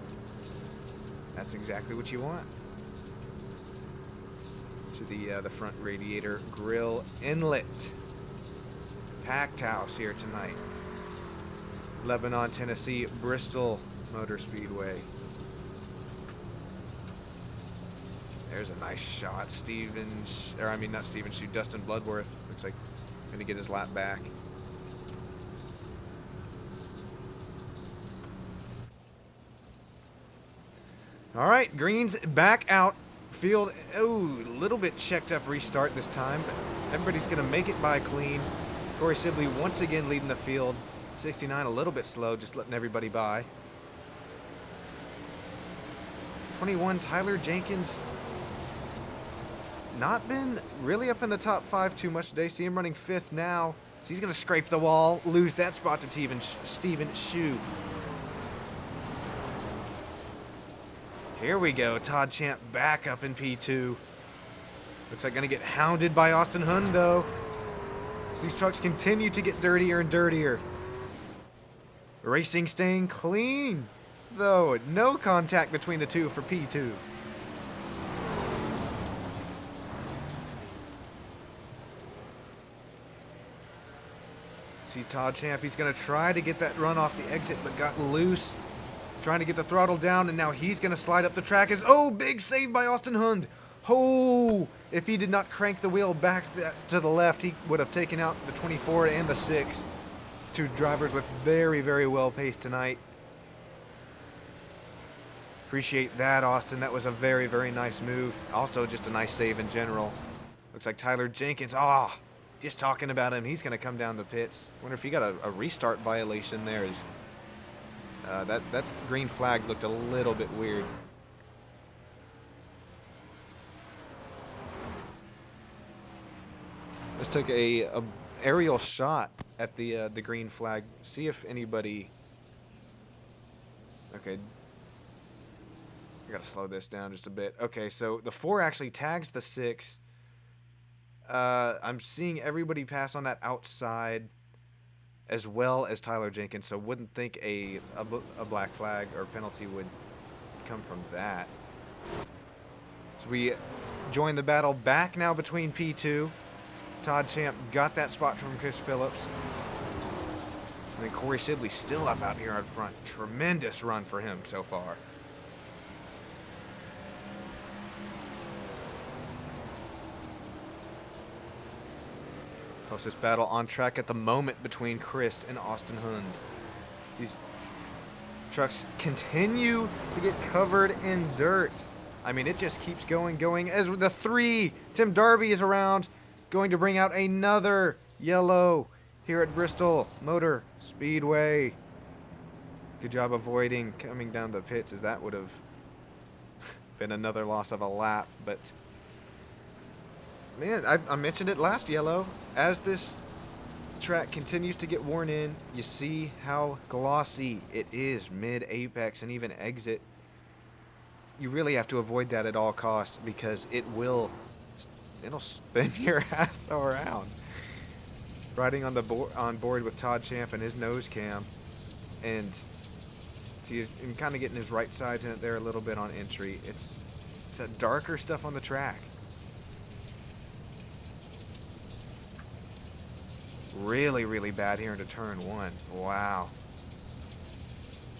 That's exactly what you want. To the front radiator grill inlet. Packed house here tonight. Lebanon, Tennessee, Bristol Motor Speedway. There's a nice shot. Dustin Bloodworth looks like gonna get his lap back. All right, Green's back out. Field, a little bit checked up restart this time, but everybody's gonna make it by clean. Corey Sibley once again leading the field. 69 a little bit slow, just letting everybody by. 21 Tyler Jenkins, not been really up in the top 5 too much today. See him running 5th now. So he's gonna scrape the wall, lose that spot to Steven Shue. Here we go, Todd Champ back up in P2. Looks like gonna get hounded by Austin Hund though. These trucks continue to get dirtier and dirtier. Racing staying clean, though. No contact between the two for P2. See Todd Champ, he's gonna try to get that run off the exit, but got loose. Trying to get the throttle down, and now he's going to slide up the track. Big save by Austin Hund. If he did not crank the wheel back to the left, he would have taken out the 24 and the 6. Two drivers with very, very well paced tonight. Appreciate that, Austin. That was a very, very nice move. Also, just a nice save in general. Looks like Tyler Jenkins. Just talking about him. He's going to come down the pits. Wonder if he got a restart violation there. That green flag looked a little bit weird. Let's take a aerial shot at the green flag. See if anybody. Okay. I gotta slow this down just a bit. Okay, so the 4 actually tags the 6. I'm seeing everybody pass on that outside, as well as Tyler Jenkins, so wouldn't think a black flag or penalty would come from that. So we join the battle back now between P2. Todd Champ got that spot from Chris Phillips. And then Corey Sibley still up out here out front. Tremendous run for him so far. Closest battle on track at the moment between Chris and Austin Hund. These trucks continue to get covered in dirt. I mean, it just keeps going. As the 3, Tim Darby is around, going to bring out another yellow. here at Bristol Motor Speedway. Good job avoiding coming down the pits, as that would have been another loss of a lap. But man, I mentioned it last yellow. As this track continues to get worn in, you see how glossy it is mid-apex and even exit. You really have to avoid that at all costs, because it'll spin your ass around. Riding on board with Todd Champ and his nose cam, and see him kind of getting his right sides in it there a little bit on entry. It's that darker stuff on the track. Really, really bad here into turn 1. Wow.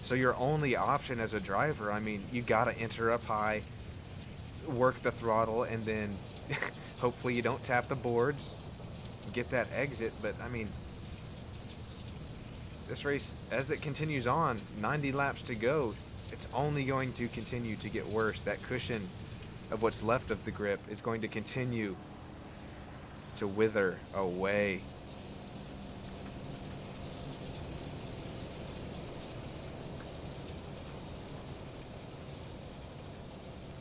So your only option as a driver, I mean, you gotta enter up high, work the throttle, and then hopefully you don't tap the boards, get that exit. But I mean, this race, as it continues on, 90 laps to go, it's only going to continue to get worse. That cushion of what's left of the grip is going to continue to wither away.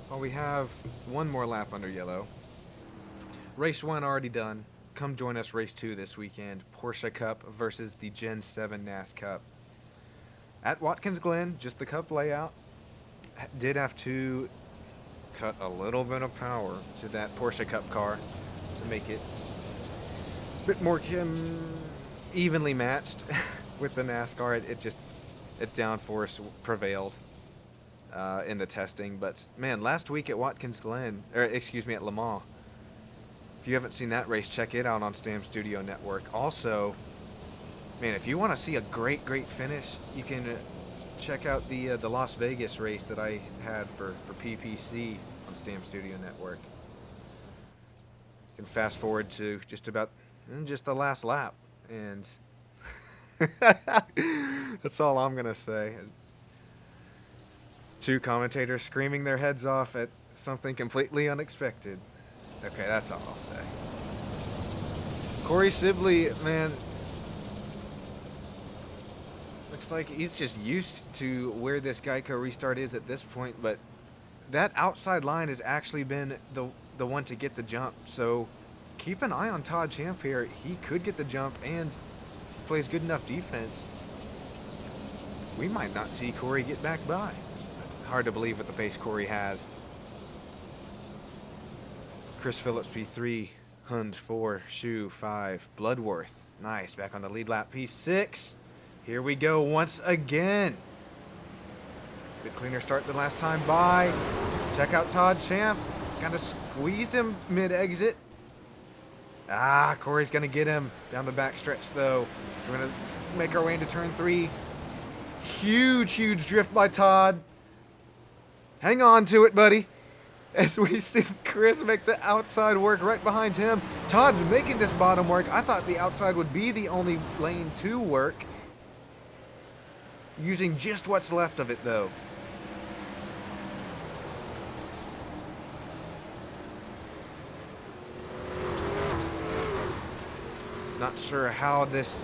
Well, we have one more lap under yellow. Race 1 already done. Come join us race 2 this weekend. Porsche Cup versus the Gen 7 NAS Cup. At Watkins Glen, just the Cup layout. Did have to cut a little bit of power to that Porsche Cup car to make it a bit more evenly matched with the NASCAR. Its downforce prevailed in the testing. But man, last week at Watkins Glen, at Le Mans, if you haven't seen that race, check it out on Stam Studio Network. Also, man, if you want to see a great finish, you can check out the Las Vegas race that I had for PPC on Stam Studio Network. You can fast forward to just the last lap, and that's all I'm gonna say. Two commentators screaming their heads off at something completely unexpected. Okay, that's all I'll say. Corey Sibley, man, looks like he's just used to where this Geico restart is at this point, but that outside line has actually been the one to get the jump. So keep an eye on Todd Champ here. He could get the jump, and if he plays good enough defense, we might not see Corey get back by. Hard to believe what the pace Corey has. Chris Phillips P3, Hund 4, Shoe 5, Bloodworth. Nice, back on the lead lap, P6. Here we go once again. Bit cleaner start than last time by. Check out Todd Champ. Kind of squeezed him mid-exit. Corey's gonna get him down the back stretch though. We're gonna make our way into turn 3. Huge drift by Todd. Hang on to it, buddy. As we see Chris make the outside work right behind him. Todd's making this bottom work. I thought the outside would be the only lane to work. Using just what's left of it, though. Not sure how this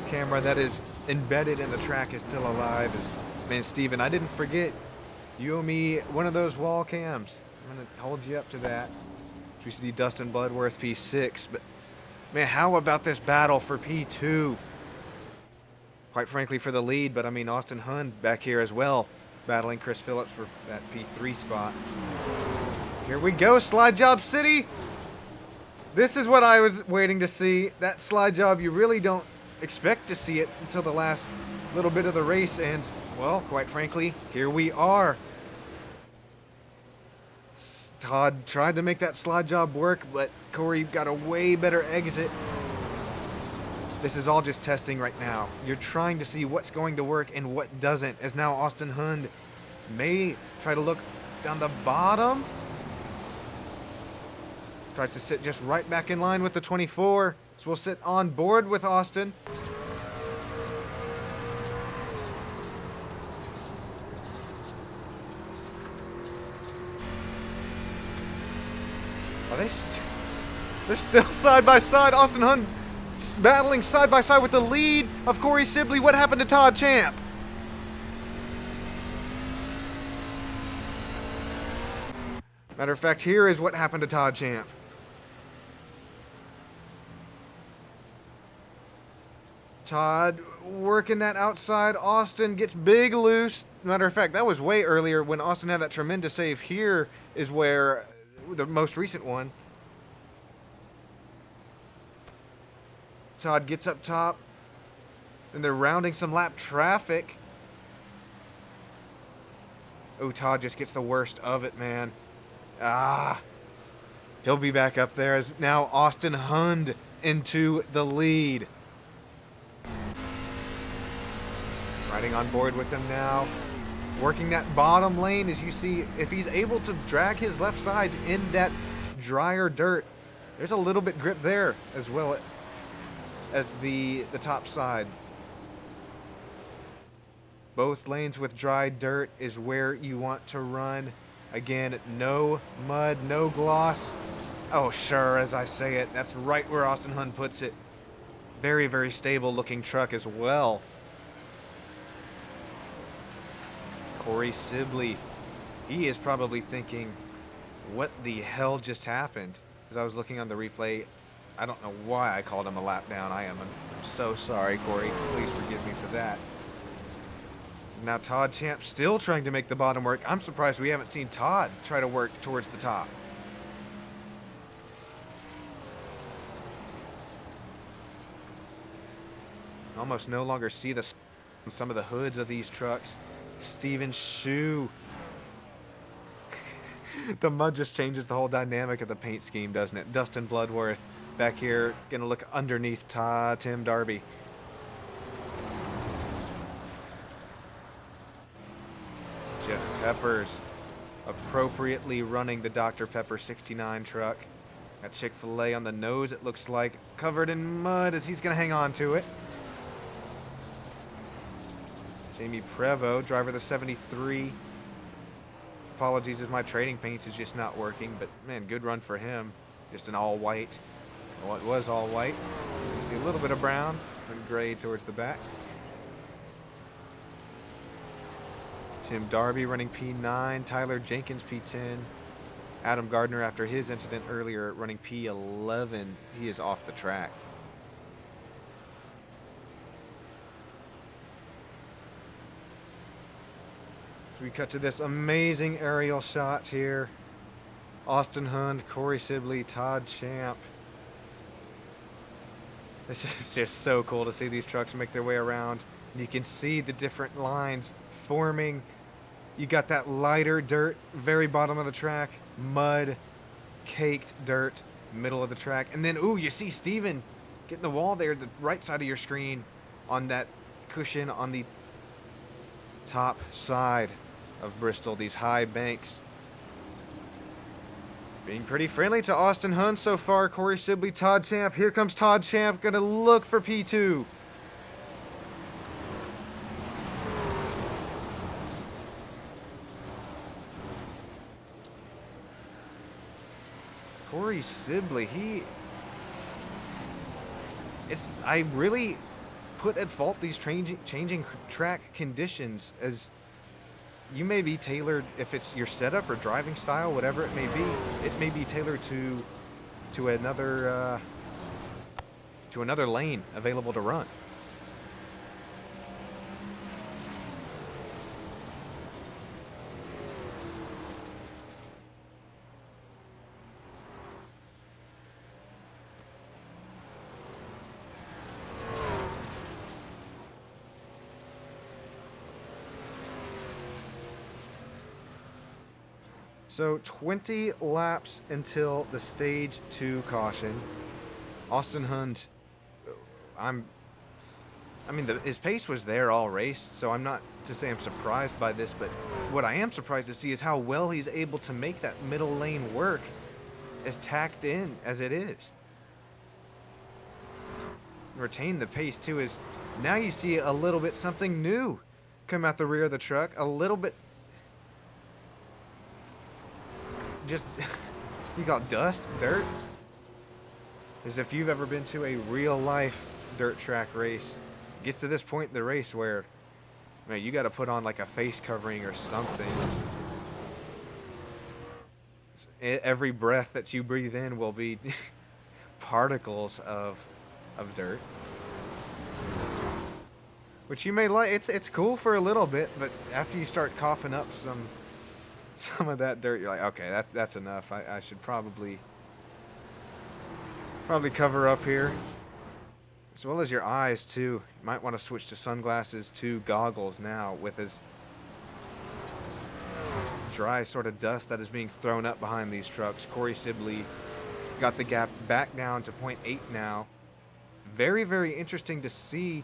camera that is embedded in the track is still alive. Man, Steven, I didn't forget. You owe me one of those wall cams. I'm going to hold you up to that. We see Dustin Bloodworth P6, but man, how about this battle for P2? Quite frankly, for the lead, but I mean, Austin Hund back here as well, battling Chris Phillips for that P3 spot. Here we go, Slide Job City. This is what I was waiting to see. That slide job, you really don't expect to see it until the last little bit of the race, and, well, quite frankly, here we are. Todd tried to make that slide job work, but Corey got a way better exit. This is all just testing right now. You're trying to see what's going to work and what doesn't, as now Austin Hund may try to look down the bottom. Tries to sit just right back in line with the 24. So we'll sit on board with Austin. Are they're still side by side. Austin Hund battling side by side with the lead of Corey Sibley. What happened to Todd Champ? Matter of fact, here is what happened to Todd Champ. Todd working that outside. Austin gets big loose. Matter of fact, that was way earlier when Austin had that tremendous save. Here is where the most recent one. Todd gets up top. And they're rounding some lap traffic. Oh, Todd just gets the worst of it, man. He'll be back up there as now Austin Hund into the lead. Riding on board with them now. Working that bottom lane, as you see, if he's able to drag his left sides in that drier dirt, there's a little bit grip there as well as the top side. Both lanes with dry dirt is where you want to run. Again, no mud, no gloss. Oh, sure, as I say it, that's right where Austin Hund puts it. Very, very stable looking truck as well. Corey Sibley, he is probably thinking, what the hell just happened? As I was looking on the replay, I don't know why I called him a lap down. I'm so sorry, Corey. Please forgive me for that. Now Todd Champ still trying to make the bottom work. I'm surprised we haven't seen Todd try to work towards the top. Almost no longer see some of the hoods of these trucks. Steven Shu. The mud just changes the whole dynamic of the paint scheme, doesn't it? Dustin Bloodworth back here, gonna look underneath Tim Darby. Jeff Peppers appropriately running the Dr. Pepper 69 truck. Got Chick-fil-A on the nose, it looks like, covered in mud as he's gonna hang on to it. Jamie Prevost, driver of the 73. Apologies if my trading paints is just not working, but man, good run for him. Just an all white. Well, it was all white. You see a little bit of brown and gray towards the back. Tim Darby running P9, Tyler Jenkins P10. Adam Gardner, after his incident earlier, running P11. He is off the track. We cut to this amazing aerial shot here. Austin Hund, Corey Sibley, Todd Champ. This is just so cool to see these trucks make their way around. You can see the different lines forming. You got that lighter dirt, very bottom of the track, mud, caked dirt, middle of the track. And then, ooh, you see Steven getting the wall there, the right side of your screen on that cushion on the top side of Bristol, these high banks. Being pretty friendly to Austin Hund so far. Corey Sibley, Todd Champ. Here comes Todd Champ, gonna look for P2. Corey Sibley, I really put at fault these changing track conditions, as you may be tailored, if it's your setup or driving style, whatever it may be tailored to another lane available to run. So 20 laps until the stage 2 caution. Austin Hund, his pace was there all race, so I'm not to say I'm surprised by this, but what I am surprised to see is how well he's able to make that middle lane work, as tacked in as it is. Retain the pace too, is now you see a little bit something new come out the rear of the truck, a little bit. Just, you got dust, dirt. is if you've ever been to a real life dirt track race, it gets to this point in the race where, man, you got to put on like a face covering or something. Every breath that you breathe in will be particles of dirt, which you may like. It's cool for a little bit, but after you start coughing up some of that dirt, you're like, okay, that's enough. I should probably cover up here, as well as your eyes too. You might want to switch to sunglasses to goggles now, with as dry sort of dust that is being thrown up behind these trucks. Corey Sibley got the gap back down to 0.8 now. Very, very interesting to see.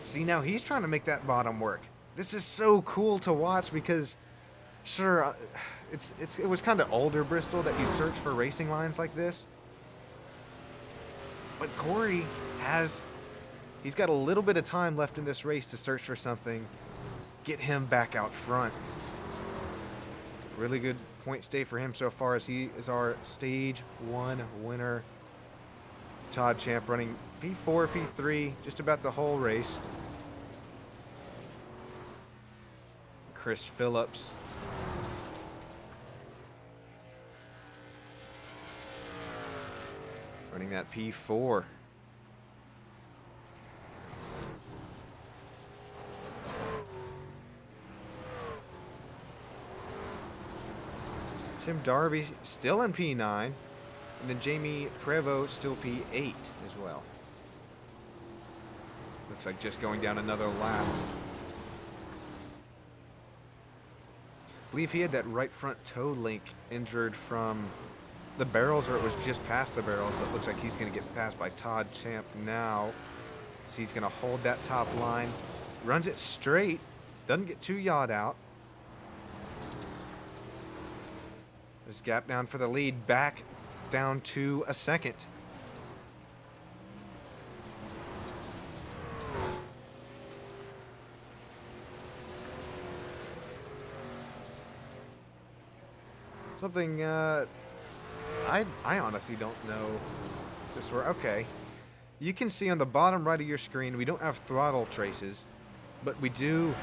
See, now he's trying to make that bottom work. This is so cool to watch because, sure, it was kind of older Bristol that you search for racing lines like this. But Corey he's got a little bit of time left in this race to search for something. Get him back out front. Really good point stay for him so far, as he is our stage 1 winner. Todd Champ running P4, P3 just about the whole race. Chris Phillips running that P4. Tim Darby still in P9, and then Jamie Prevost still P8 as well. Looks like just going down another lap. I believe he had that right front toe link injured from the barrels, or it was just past the barrels, but looks like he's going to get passed by Todd Champ now. So he's going to hold that top line, runs it straight, doesn't get too yawed out. This gap down for the lead, back down to a second. Something I honestly don't know this were. Okay, you can see on the bottom right of your screen we don't have throttle traces, but we do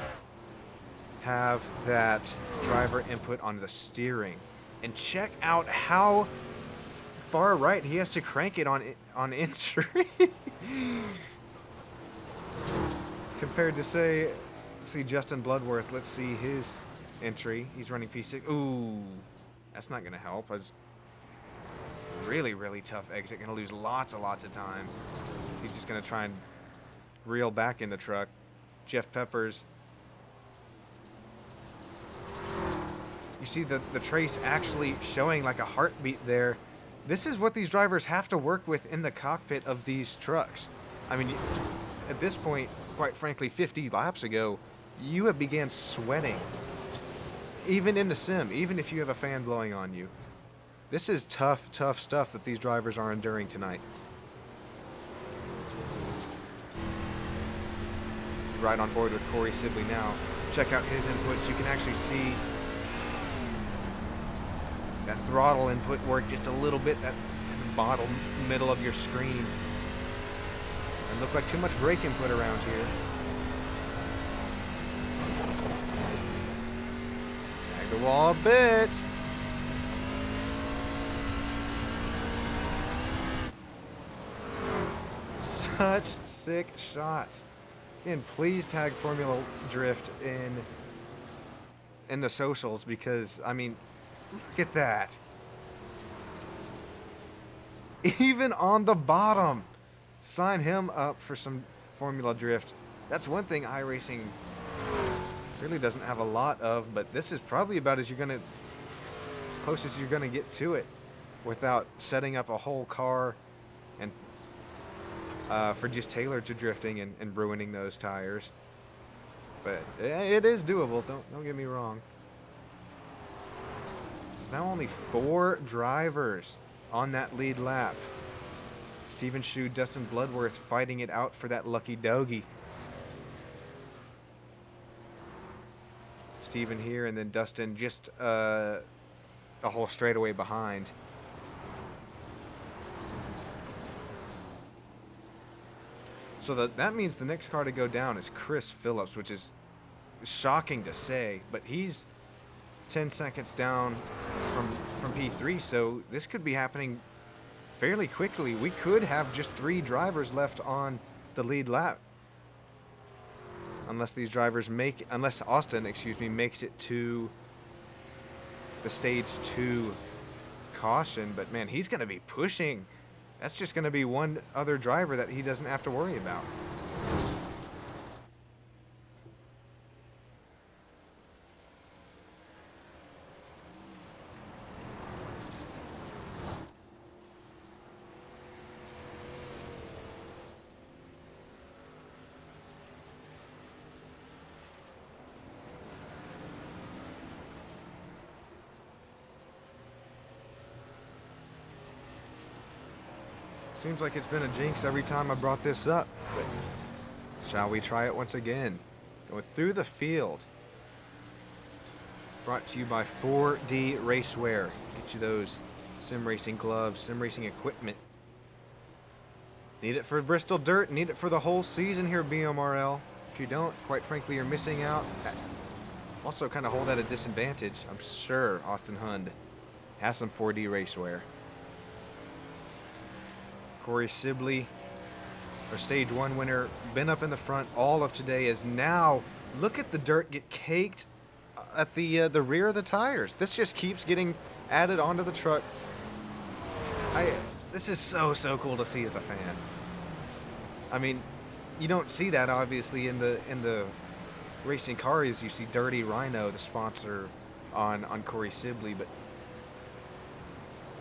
have that driver input on the steering. And check out how far right he has to crank it on entry compared to see Justin Bloodworth. Let's see his entry. He's running P6. Ooh, that's not gonna help. Really, really tough exit. Gonna lose lots and lots of time. He's just gonna try and reel back in the truck. Jeff Peppers. You see the trace actually showing like a heartbeat there. This is what these drivers have to work with in the cockpit of these trucks. I mean, at this point, quite frankly, 50 laps ago, you have began sweating. Even in the sim, even if you have a fan blowing on you. This is tough, tough stuff that these drivers are enduring tonight. Right on board with Corey Sibley now. Check out his inputs. You can actually see that throttle input work just a little bit, that bottom middle of your screen. And look like too much brake input around here. Tag the wall a bit. Such sick shots. And please tag Formula Drift in the socials, because I mean, look at that. Even on the bottom. Sign him up for some Formula Drift. That's one thing iRacing really doesn't have a lot of, but this is probably about as close as you're gonna get to it without setting up a whole car and for just tailored to drifting and ruining those tires. But it is doable, don't get me wrong. There's now only 4 drivers on that lead lap. Stephen Shu, Dustin Bloodworth fighting it out for that lucky doggy. Stephen here, and then Dustin just a whole straightaway behind. So that means the next car to go down is Chris Phillips, which is shocking to say, but he's 10 seconds down from P3, so this could be happening fairly quickly. We could have just 3 drivers left on the lead lap. Unless these drivers unless Austin, excuse me, makes it to the stage 2 caution, but man, he's going to be pushing. That's just going to be one other driver that he doesn't have to worry about. Seems like it's been a jinx every time I brought this up, but shall we try it once again? Going through the field. Brought to you by 4D Racewear. Get you those sim racing gloves, sim racing equipment. Need it for Bristol Dirt, need it for the whole season here at BMRL. If you don't, quite frankly, you're missing out. Also kind of hold at a disadvantage. I'm sure Austin Hund has some 4D Racewear. Corey Sibley, our stage 1 winner, been up in the front all of today, is now, look at the dirt get caked at the rear of the tires. This just keeps getting added onto the truck. This is so cool to see as a fan. I mean, you don't see that obviously in the racing cars. You see Dirty Rhino, the sponsor on Corey Sibley, but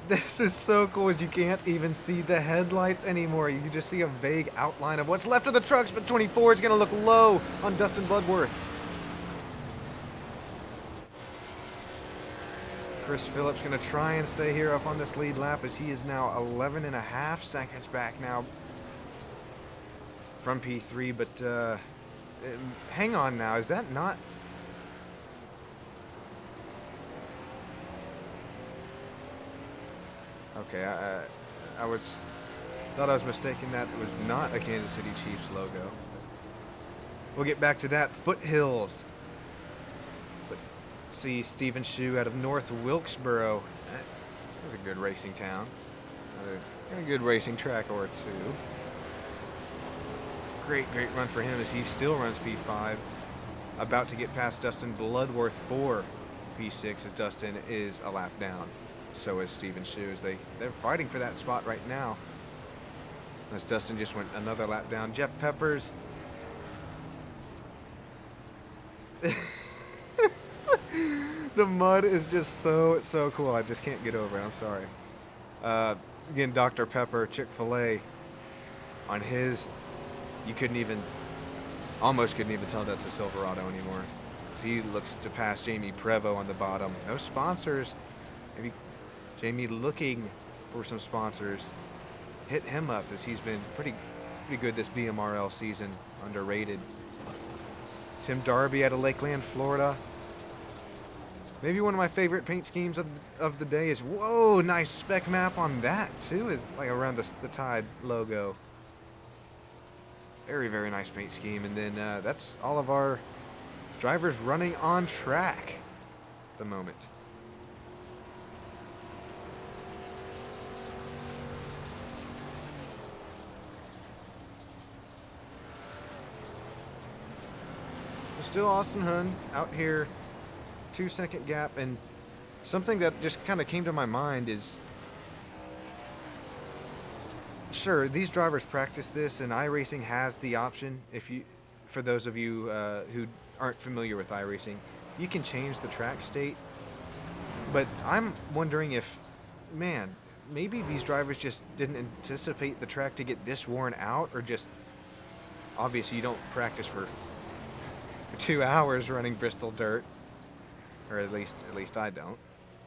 this is so cool as you can't even see the headlights anymore. You just see a vague outline of what's left of the trucks, but 24 is going to look low on Dustin Bloodworth. Chris Phillips going to try and stay here up on this lead lap as he is now 11.5 seconds back now from P3, but hang on now, is that not... Okay, I thought I was mistaken that it was not a Kansas City Chiefs logo. We'll get back to that. Foothills. But see Stephen Shue out of North Wilkesboro. That's a good racing town. A good racing track or two. Great run for him as he still runs P5. About to get past Dustin Bloodworth for P6 as Dustin is a lap down. So is Stephen Shue. They're fighting for that spot right now. As Dustin just went another lap down. Jeff Peppers. The mud is just so cool. I just can't get over it. I'm sorry. Again, Dr. Pepper, Chick-fil-A on his. You almost couldn't even tell that's a Silverado anymore. So he looks to pass Jamie Prevost on the bottom. No sponsors. Maybe Jamie looking for some sponsors. Hit him up as he's been pretty good this BMRL season. Underrated. Tim Darby out of Lakeland, Florida. Maybe one of my favorite paint schemes of the day is, whoa, nice spec map on that too, is like around the Tide logo. Very nice paint scheme. And then that's all of our drivers running on track at the moment. Still Austin Hund out here, 2-second gap, and something that just kind of came to my mind is, sure, these drivers practice this, and iRacing has the option. For those of you who aren't familiar with iRacing, you can change the track state. But I'm wondering if, man, maybe these drivers just didn't anticipate the track to get this worn out, or just obviously you don't practice for 2 hours running Bristol dirt, or at least I don't.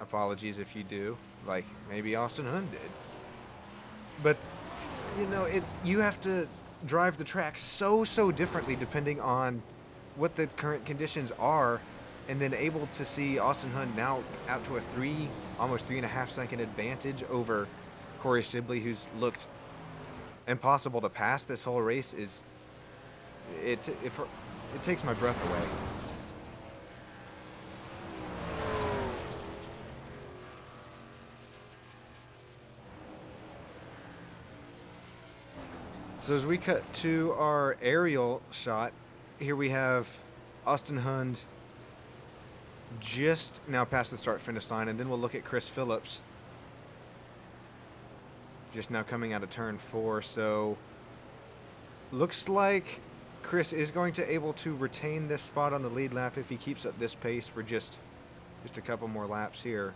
Apologies if you do, like maybe Austin Hund did. But you have to drive the track so differently depending on what the current conditions are, and then able to see Austin Hund now out to a almost 3.5 second advantage over Corey Sibley, who's looked impossible to pass this whole race is it takes my breath away. So as we cut to our aerial shot, here we have Austin Hund just now past the start-finish line, and then we'll look at Chris Phillips just now coming out of turn 4. So looks like Chris is going to able to retain this spot on the lead lap if he keeps up this pace for just a couple more laps here.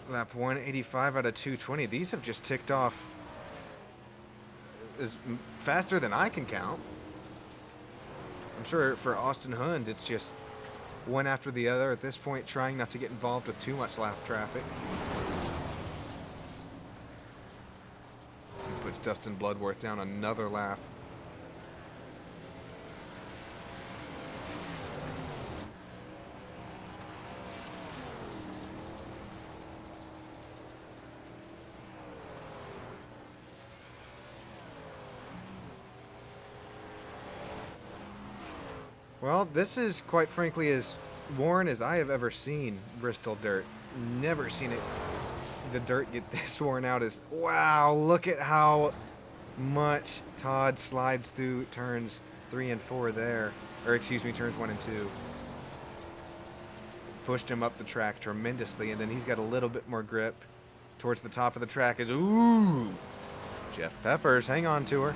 Lap 185 out of 220. These have just ticked off as faster than I can count. I'm sure for Austin Hund, it's just one after the other at this point, trying not to get involved with too much lap traffic. He puts Dustin Bloodworth down another lap. Well, this is quite frankly as worn as I have ever seen Bristol dirt. Never seen it, the dirt get this worn out. As wow, look at how much Todd slides through turns 3 and 4 there. Or excuse me, turns 1 and 2. Pushed him up the track tremendously, and then he's got a little bit more grip towards the top of the track. As ooh, Jeff Peppers, hang on to her.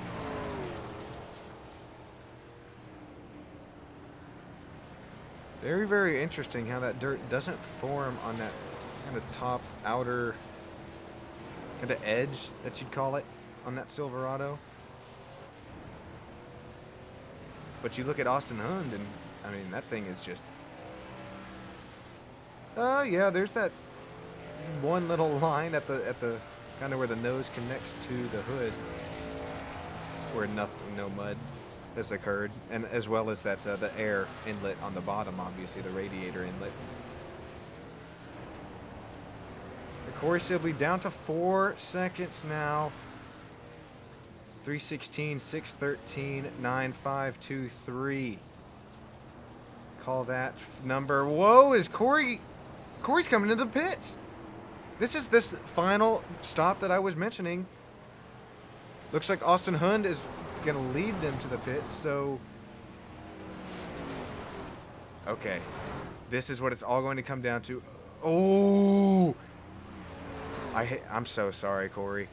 Very, very interesting how that dirt doesn't form on that kind of top outer kind of edge that you'd call it on that Silverado. But you look at Austin Hund, and I mean, that thing is just, oh yeah, there's that one little line at the kind of where the nose connects to the hood where no mud has occurred, and as well as that the air inlet on the bottom, obviously the radiator inlet. Corey Sibley down to 4 seconds now. 3:16, 6:13, 9:523. Call that number. Whoa, is Corey's coming into the pits. This is this final stop that I was mentioning. Looks like Austin Hund is going to lead them to the pits, so okay, this is what it's all going to come down to. Oh, I'm so sorry, Corey.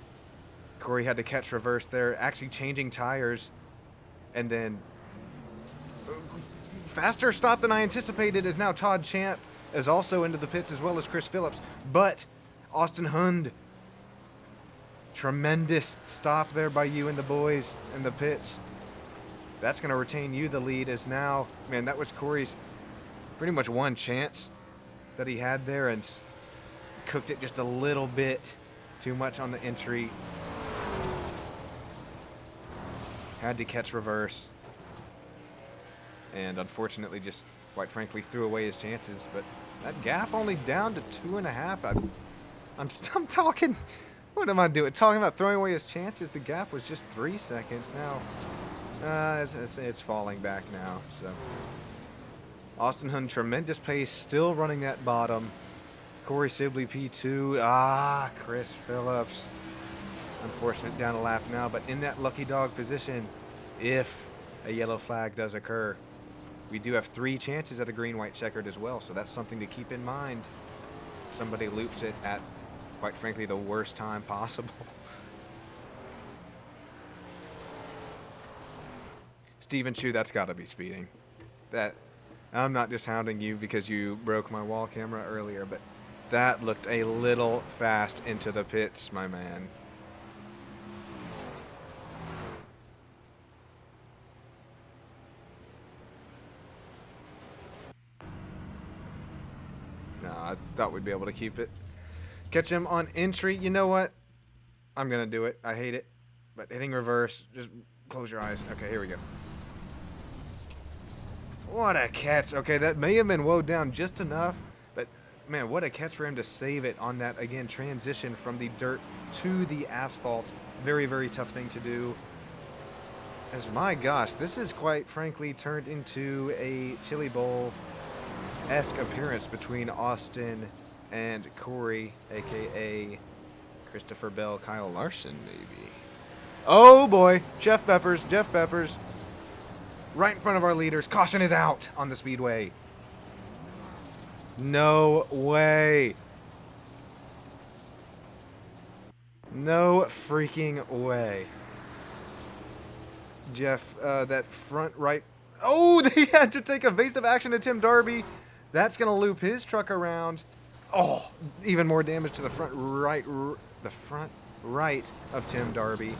Corey had to catch reverse there, actually changing tires, and then faster stop than I anticipated is now Todd Champ is also into the pits, as well as Chris Phillips, but Austin Hund, tremendous stop there by you and the boys in the pits. That's going to retain you the lead, as now, man, that was Corey's pretty much one chance that he had there, and cooked it just a little bit too much on the entry. Had to catch reverse, and unfortunately just, quite frankly, threw away his chances. But that gap only down to 2.5. I'm talking, what am I doing? Talking about throwing away his chances. The gap was just 3 seconds. Now it's falling back now. So Austin Hund, tremendous pace, still running that bottom. Corey Sibley P2. Chris Phillips, unfortunate down a lap now, but in that lucky dog position if a yellow flag does occur. We do have 3 chances at a green-white checkered as well, so that's something to keep in mind. Somebody loops it at, quite frankly, the worst time possible. Stephen Chu, that's got to be speeding. That, I'm not just hounding you because you broke my wall camera earlier, but that looked a little fast into the pits, my man. I thought we'd be able to keep it. Catch him on entry. You know what? I'm going to do it. I hate it. But hitting reverse, just close your eyes. Okay, here we go. What a catch. Okay, that may have been woed down just enough, but man, what a catch for him to save it on that, again, transition from the dirt to the asphalt. Very, very tough thing to do. As my gosh, this is quite frankly turned into a Chili Bowl-esque appearance between Austin and Corey, aka Christopher Bell, Kyle Larson, maybe. Oh boy, Jeff Peppers. Right in front of our leaders. Caution is out on the speedway. No way. No freaking way. Jeff, that front right. Oh, they had to take evasive action to Tim Darby. That's going to loop his truck around. Oh, even more damage to the front right. The front right of Tim Darby.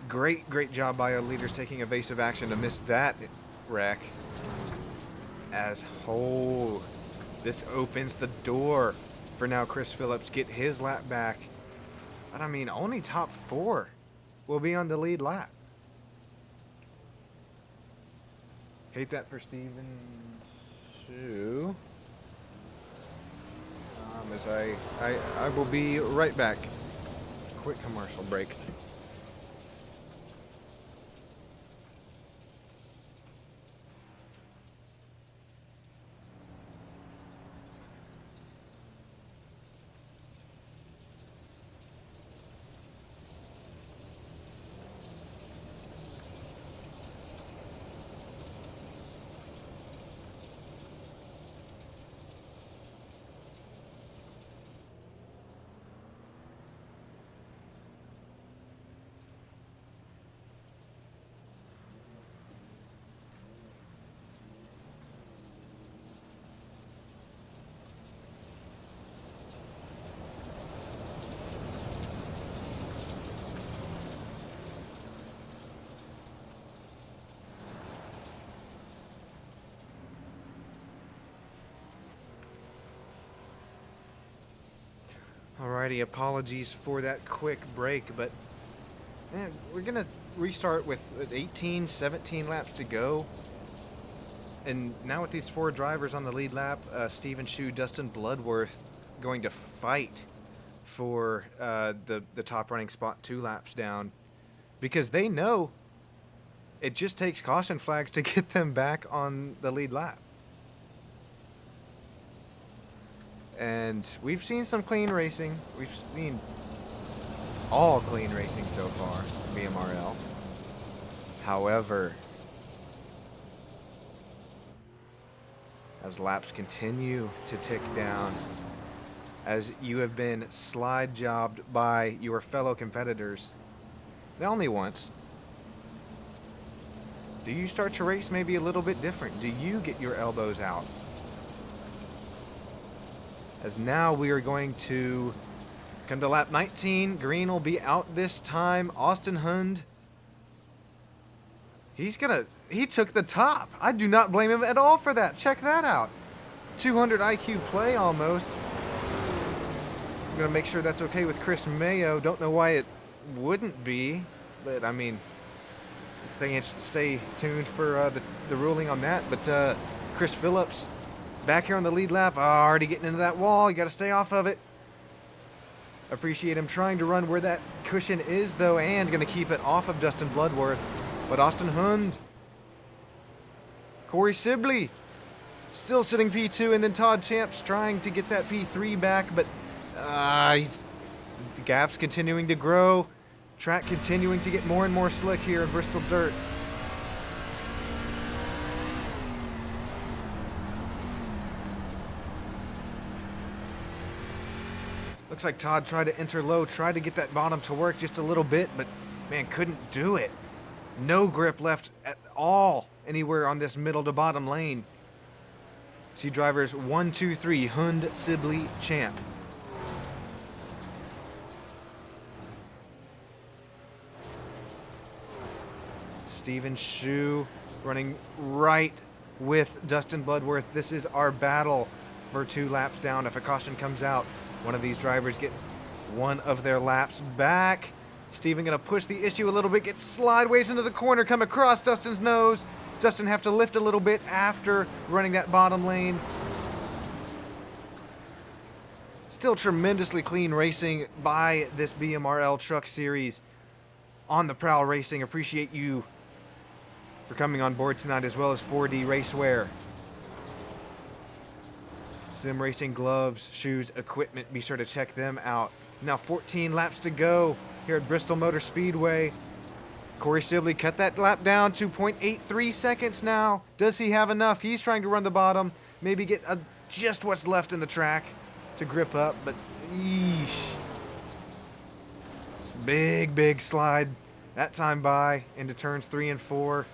Great job by our leaders taking evasive action to miss that wreck. As this opens the door for now Chris Phillips get his lap back. But I mean, only top 4 will be on the lead lap. Hate that for Steven Shu. As I will be right back. Quick commercial break. Alrighty, apologies for that quick break, but man, we're gonna restart with 18, 17 laps to go. And now with these 4 drivers on the lead lap, Steven Shu, Dustin Bloodworth going to fight for the top running spot 2 laps down, because they know it just takes caution flags to get them back on the lead lap. And we've seen some clean racing. We've seen all clean racing so far, BMRL. However, as laps continue to tick down, as you have been slide jobbed by your fellow competitors, not only once, do you start to race maybe a little bit different? Do you get your elbows out? As now we are going to come to lap 19. Green will be out this time. Austin Hund, he took the top. I do not blame him at all for that. Check that out. 200 IQ play almost. I'm going to make sure that's okay with Chris Mayo. Don't know why it wouldn't be, but I mean, stay tuned for the ruling on that. But Chris Phillips back here on the lead lap, already getting into that wall. You got to stay off of it. Appreciate him trying to run where that cushion is, though, and going to keep it off of Dustin Bloodworth. But Austin Hund, Corey Sibley, still sitting P2, and then Todd Champs trying to get that P3 back, but the gap's continuing to grow. Track continuing to get more and more slick here in Bristol Dirt. Looks like Todd tried to enter low, tried to get that bottom to work just a little bit, but man, couldn't do it. No grip left at all anywhere on this middle to bottom lane. See drivers 1, 2, 3, Hund, Sibley, Champ. Steven Shu running right with Dustin Bloodworth. This is our battle for 2 laps down. If a caution comes out, one of these drivers get one of their laps back. Steven gonna push the issue a little bit, get slideways into the corner, come across Dustin's nose, Dustin have to lift a little bit after running that bottom lane. Still tremendously clean racing by this BMRL truck series on the Prowl Racing. Appreciate you for coming on board tonight, as well as 4D Racewear. Sim racing gloves, shoes, equipment, be sure to check them out. Now 14 laps to go here at Bristol Motor Speedway. Corey Sibley cut that lap down to 0.83 seconds now. Does he have enough? He's trying to run the bottom, maybe get just what's left in the track to grip up, but yeesh. Big slide that time by into turns 3 and 4.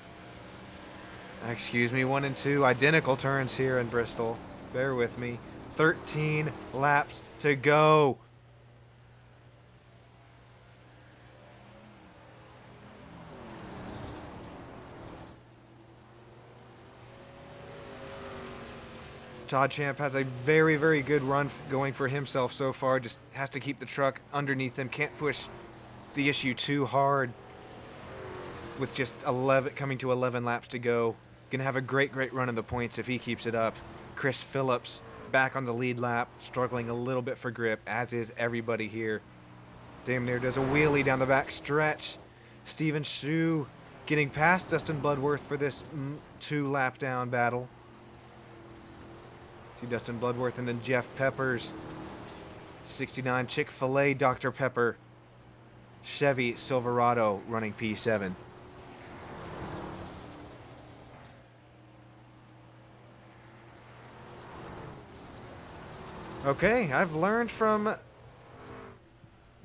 Excuse me, 1 and 2. Identical turns here in Bristol. Bear with me. 13 laps to go. Todd Champ has a very good run going for himself so far. Just has to keep the truck underneath him. Can't push the issue too hard with just 11 coming to 11 laps to go. Gonna have a great run in the points if he keeps it up. Chris Phillips back on the lead lap, struggling a little bit for grip, as is everybody here. Damn near does a wheelie down the back stretch. Steven Shu getting past Dustin Bloodworth for this 2 lap down battle. See Dustin Bloodworth and then Jeff Peppers. 69 Chick-fil-A Dr. Pepper. Chevy Silverado running P7. Okay, I've learned from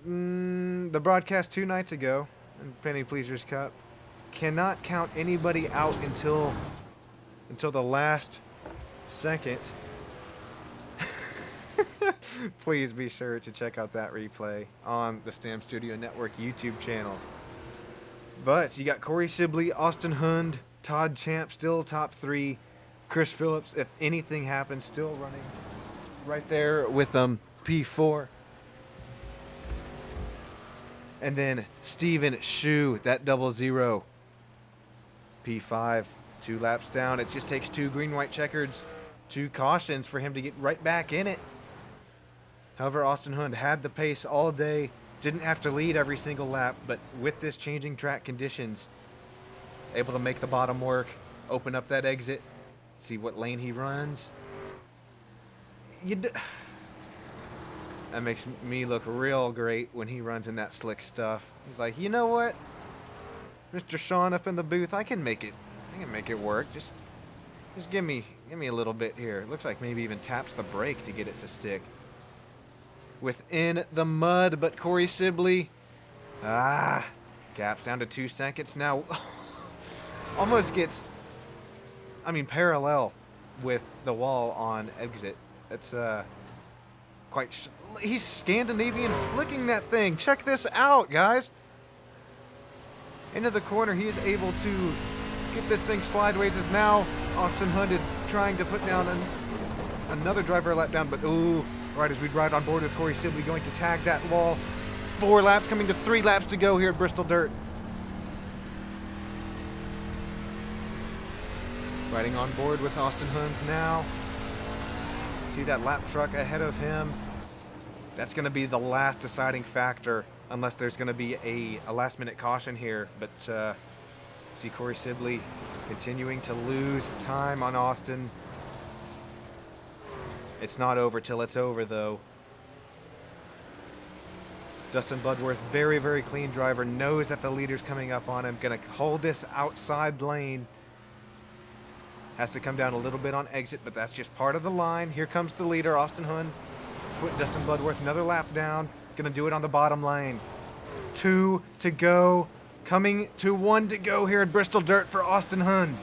the broadcast 2 nights ago in Penny Pleasers Cup. Cannot count anybody out until the last second. Please be sure to check out that replay on the Stam Studio Network YouTube channel. But you got Corey Sibley, Austin Hund, Todd Champ still top 3. Chris Phillips, if anything happens, still running right there with P4. And then Steven Shu, that 00, P5. 2 laps down. It just takes 2 green-white checkers, 2 cautions for him to get right back in it. However, Austin Hund had the pace all day, didn't have to lead every single lap, but with this changing track conditions, able to make the bottom work, open up that exit, see what lane he runs. That makes me look real great when he runs in that slick stuff. He's like, you know what, Mr. Sean up in the booth, I can make it work. Just give me a little bit here. Looks like maybe even taps the brake to get it to stick. Within the mud, but Corey Sibley, gaps down to 2 seconds now. Almost gets, parallel with the wall on exit. That's he's Scandinavian flicking that thing. Check this out, guys. Into the corner, he is able to get this thing sideways, as now Austin Hund is trying to put down another driver lap down, but ooh, right as we ride on board with Corey Sibley, going to tag that wall. 4 laps, coming to 3 laps to go here at Bristol Dirt. Riding on board with Austin Hund now. See that lap truck ahead of him. That's going to be the last deciding factor, unless there's going to be a last-minute caution here. But see Corey Sibley continuing to lose time on Austin. It's not over till it's over, though. Dustin Bloodworth, very clean driver, knows that the leader's coming up on him. Going to hold this outside lane. Has to come down a little bit on exit, but that's just part of the line. Here comes the leader, Austin Hund. Put Dustin Bloodworth another lap down. Going to do it on the bottom lane. 2 to go. Coming to 1 to go here at Bristol Dirt for Austin Hund.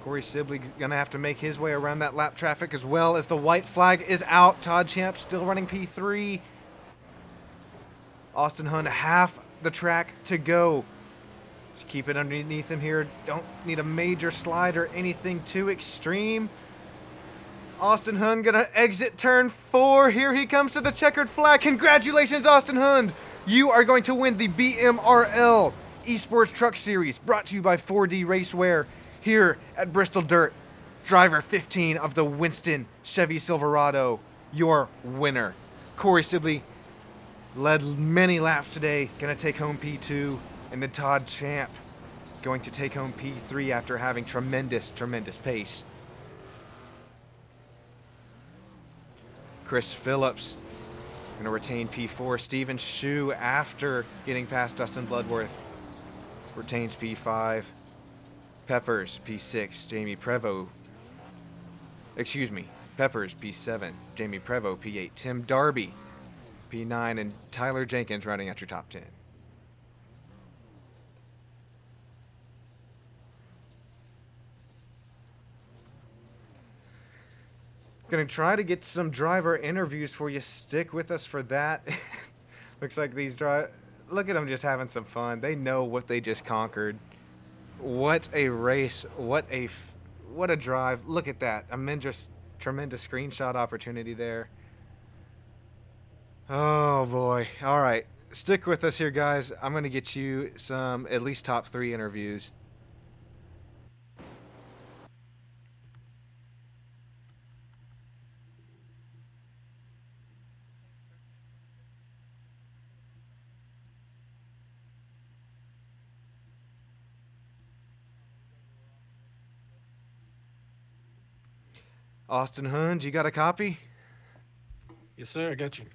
Corey Sibley going to have to make his way around that lap traffic, as well as the white flag is out. Todd Champ still running P3. Austin Hund, half the track to go. Just keep it underneath him here. Don't need a major slide or anything too extreme. Austin Hund going to exit turn 4. Here he comes to the checkered flag. Congratulations, Austin Hund. You are going to win the BMRL Esports Truck Series, brought to you by 4D Racewear here at Bristol Dirt. Driver 15 of the Winston Chevy Silverado, your winner. Corey Sibley led many laps today, gonna take home P2, and then Todd Champ going to take home P3 after having tremendous pace. Chris Phillips going to retain P4. Steven Shu, after getting past Dustin Bloodworth, retains P5. Peppers, P6. Jamie Prevost. Excuse me. Peppers, P7. Jamie Prevost, P8. Tim Darby, P9. And Tyler Jenkins rounding out your top 10. Gonna try to get some driver interviews for you. Stick with us for that. Looks like these look at them just having some fun. They know what they just conquered. What a race. What a drive. Look at that. Tremendous screenshot opportunity there. Oh boy. All right. Stick with us here, guys. I'm gonna get you some at least top 3 interviews. Austin Hunge, you got a copy? Yes, sir. I got you.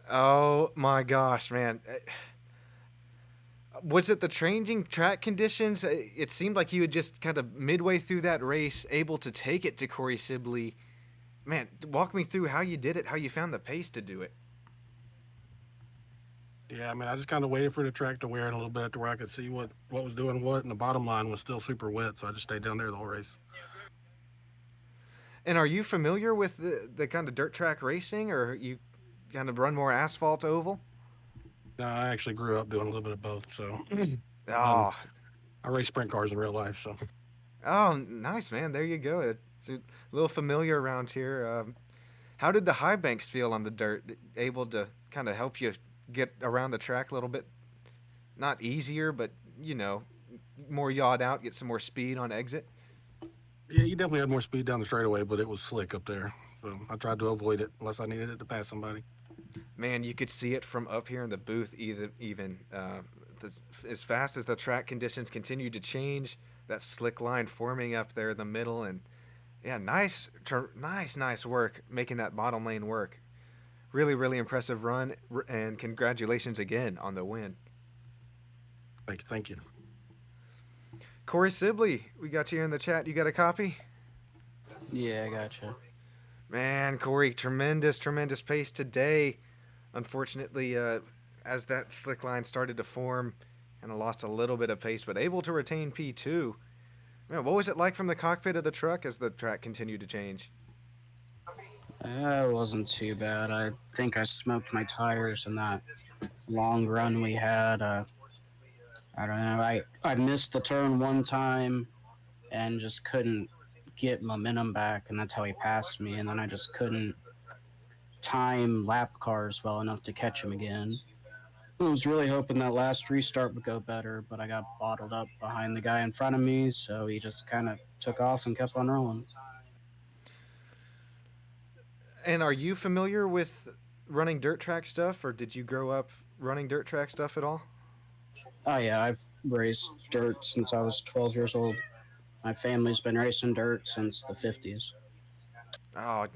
Oh my gosh, man. Was it the changing track conditions? It seemed like you had just kind of midway through that race able to take it to Corey Sibley. Man, walk me through how you did it, how you found the pace to do it. Yeah, I mean, I just kind of waited for the track to wear in a little bit to where I could see what was doing what, and the bottom line was still super wet, so I just stayed down there the whole race. And are you familiar with the kind of dirt track racing, or you kind of run more asphalt oval? No, I actually grew up doing a little bit of both, so Oh, I race sprint cars in real life, so. oh, nice, man. There you go. It's a little familiar around here. How did the high banks feel on the dirt? Able to kind of help you get around the track a little bit? Not easier, but, you know, more yawed out, get some more speed on exit? Yeah, you definitely had more speed down the straightaway, but it was slick up there, so I tried to avoid it unless I needed it to pass somebody. Man, you could see it from up here in the booth. As fast as the track conditions continue to change, that slick line forming up there in the middle, and yeah, nice work making that bottom lane work. Really impressive run, and congratulations again on the win. Thank you. Corey Sibley, we got you in the chat. You got a copy? Yeah, I gotcha. Man, Corey, tremendous pace today. Unfortunately, as that slick line started to form, kind of lost a little bit of pace, but able to retain P2. Man, what was it like from the cockpit of the truck as the track continued to change? It wasn't too bad. I think I smoked my tires in that long run we had. I don't know. I missed the turn one time and just couldn't get momentum back, and that's how he passed me. And then I just couldn't time lap cars well enough to catch him again. I was really hoping that last restart would go better, but I got bottled up behind the guy in front of me, so he just kind of took off and kept on rolling. And are you familiar with running dirt track stuff, or did you grow up running dirt track stuff at all? Oh yeah, I've raced dirt since I was 12 years old. My family's been racing dirt since the 50s. Oh,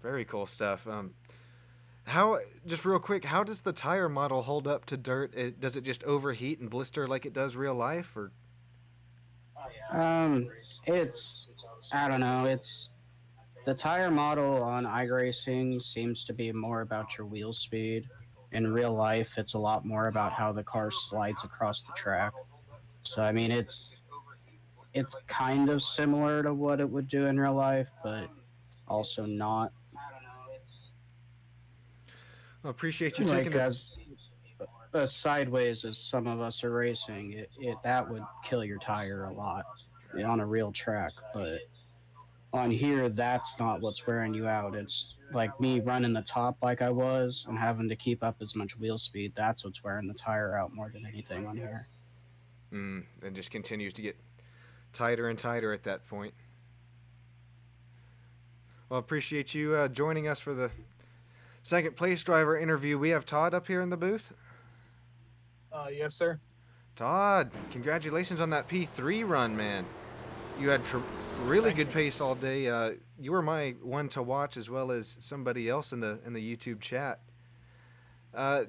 very cool stuff. Just real quick, how does the tire model hold up to dirt? Does it just overheat and blister like it does real life, or? I don't know, the tire model on iRacing seems to be more about your wheel speed. In real life, it's a lot more about how the car slides across the track. So, I mean, it's kind of similar to what it would do in real life, but also not. I appreciate you Like, taking the... as sideways as some of us are racing, that would kill your tire a lot on a real track, but on here, that's not what's wearing you out. It's like me running the top like I was and having to keep up as much wheel speed. That's what's wearing the tire out more than anything on here. And just continues to get tighter and tighter at that point. Well, appreciate you joining us for the second place driver interview. We have Todd up here in the booth. Yes, sir. Todd, congratulations on that P3 run, man. You had really good pace all day. You were my one to watch, as well as somebody else in the YouTube chat.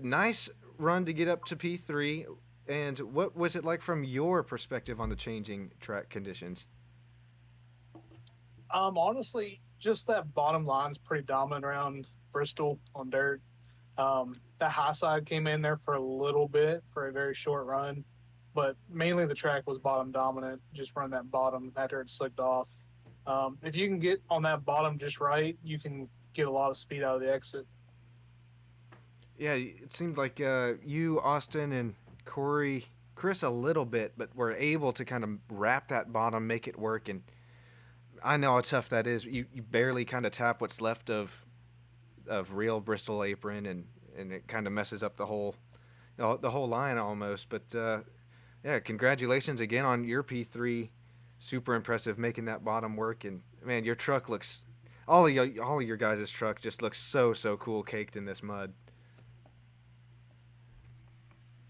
Nice run to get up to P3. And what was it like from your perspective on the changing track conditions? Honestly, just that bottom line's pretty dominant around Bristol on dirt. The high side came in there for a little bit for a very short run, but mainly the track was bottom dominant. Just run that bottom after it slicked off. If you can get on that bottom just right, you can get a lot of speed out of the exit. Yeah, it seemed like you, Austin, and Corey, Chris a little bit, but were able to kind of wrap that bottom, make it work. And I know how tough that is. You barely kind of tap what's left of real Bristol apron, and it kind of messes up the whole line almost. But yeah, congratulations again on your P3. Super impressive making that bottom work. And man, your truck looks, all of your guys' truck just looks so cool caked in this mud.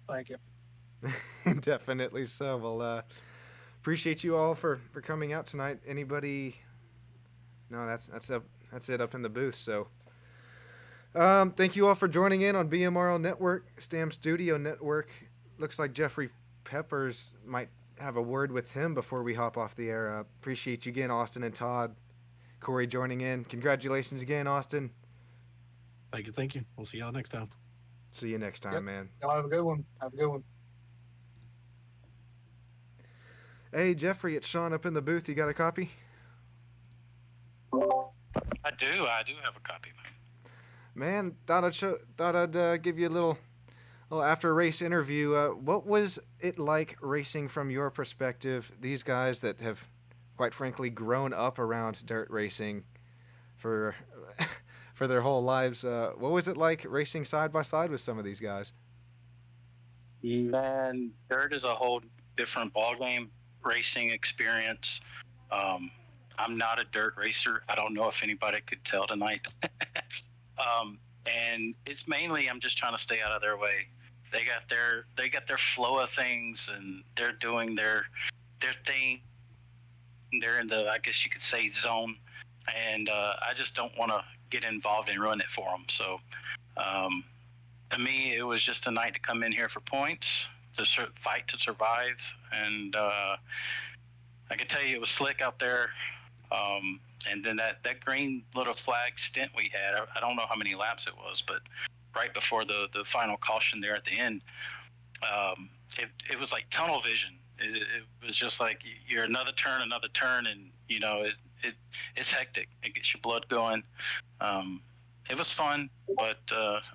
Thank you. Definitely so. Well, appreciate you all for coming out tonight. Anybody? No, that's it up in the booth. So, thank you all for joining in on BMRL Network, Stam Studio Network. Looks like Jeffrey Peppers might have a word with him before we hop off the air. Appreciate you again, Austin and Todd. Corey joining in. Congratulations again, Austin. Thank you. We'll see y'all next time. See you next time, Yep. man. Y'all have a good one. Have a good one. Hey, Jeffrey, it's Sean up in the booth. You got a copy? I do have a copy. Man, thought I'd give you a little after race interview. What was it like racing from your perspective? These guys that have, quite frankly, grown up around dirt racing for for their whole lives. What was it like racing side by side with some of these guys? Man, dirt is a whole different ballgame racing experience. I'm not a dirt racer. I don't know if anybody could tell tonight. And it's mainly I'm just trying to stay out of their way. They got their flow of things, and they're doing their thing. They're in the, I guess you could say, zone, and I just don't want to get involved and run it for them. So to me, it was just a night to come in here for points, to fight to survive, and I can tell you it was slick out there. And then that green little flag stint we had, I don't know how many laps it was, but right before the final caution there at the end, it was like tunnel vision. It was just like you're another turn, and you know it's hectic. It gets your blood going. It was fun, but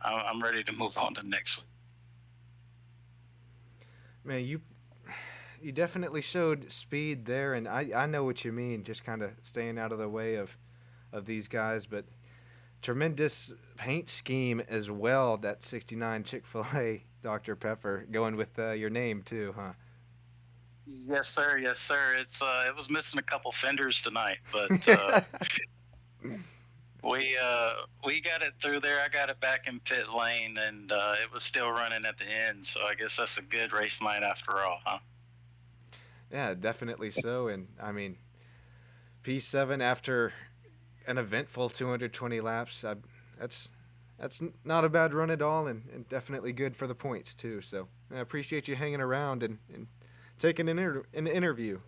I'm ready to move on to next week. Man, you definitely showed speed there, and I know what you mean, just kind of staying out of the way of these guys, but tremendous paint scheme as well, that 69 Chick-fil-A Dr. Pepper, going with your name too, huh? Yes, sir. It was missing a couple fenders tonight, but we got it through there. I got it back in pit lane, and it was still running at the end, so I guess that's a good race night after all, huh? Yeah, definitely so. And I mean, P7 after an eventful 220 laps, that's not a bad run at all, and definitely good for the points too. So I appreciate you hanging around and taking an interview.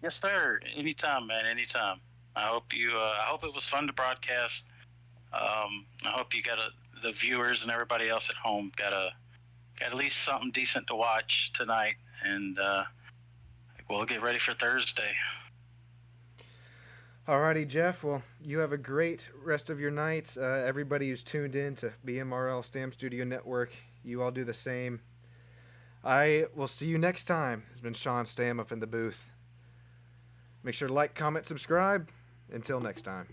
Yes, sir. Anytime, man. Anytime. I hope it was fun to broadcast. I hope you got the viewers and everybody else at home got at least something decent to watch tonight, and we'll get ready for Thursday. Alrighty, Jeff. Well, you have a great rest of your night. Everybody who's tuned in to BMRL Stam Studio Network, you all do the same. I will see you next time. It's been Sean Stam up in the booth. Make sure to like, comment, subscribe. Until next time.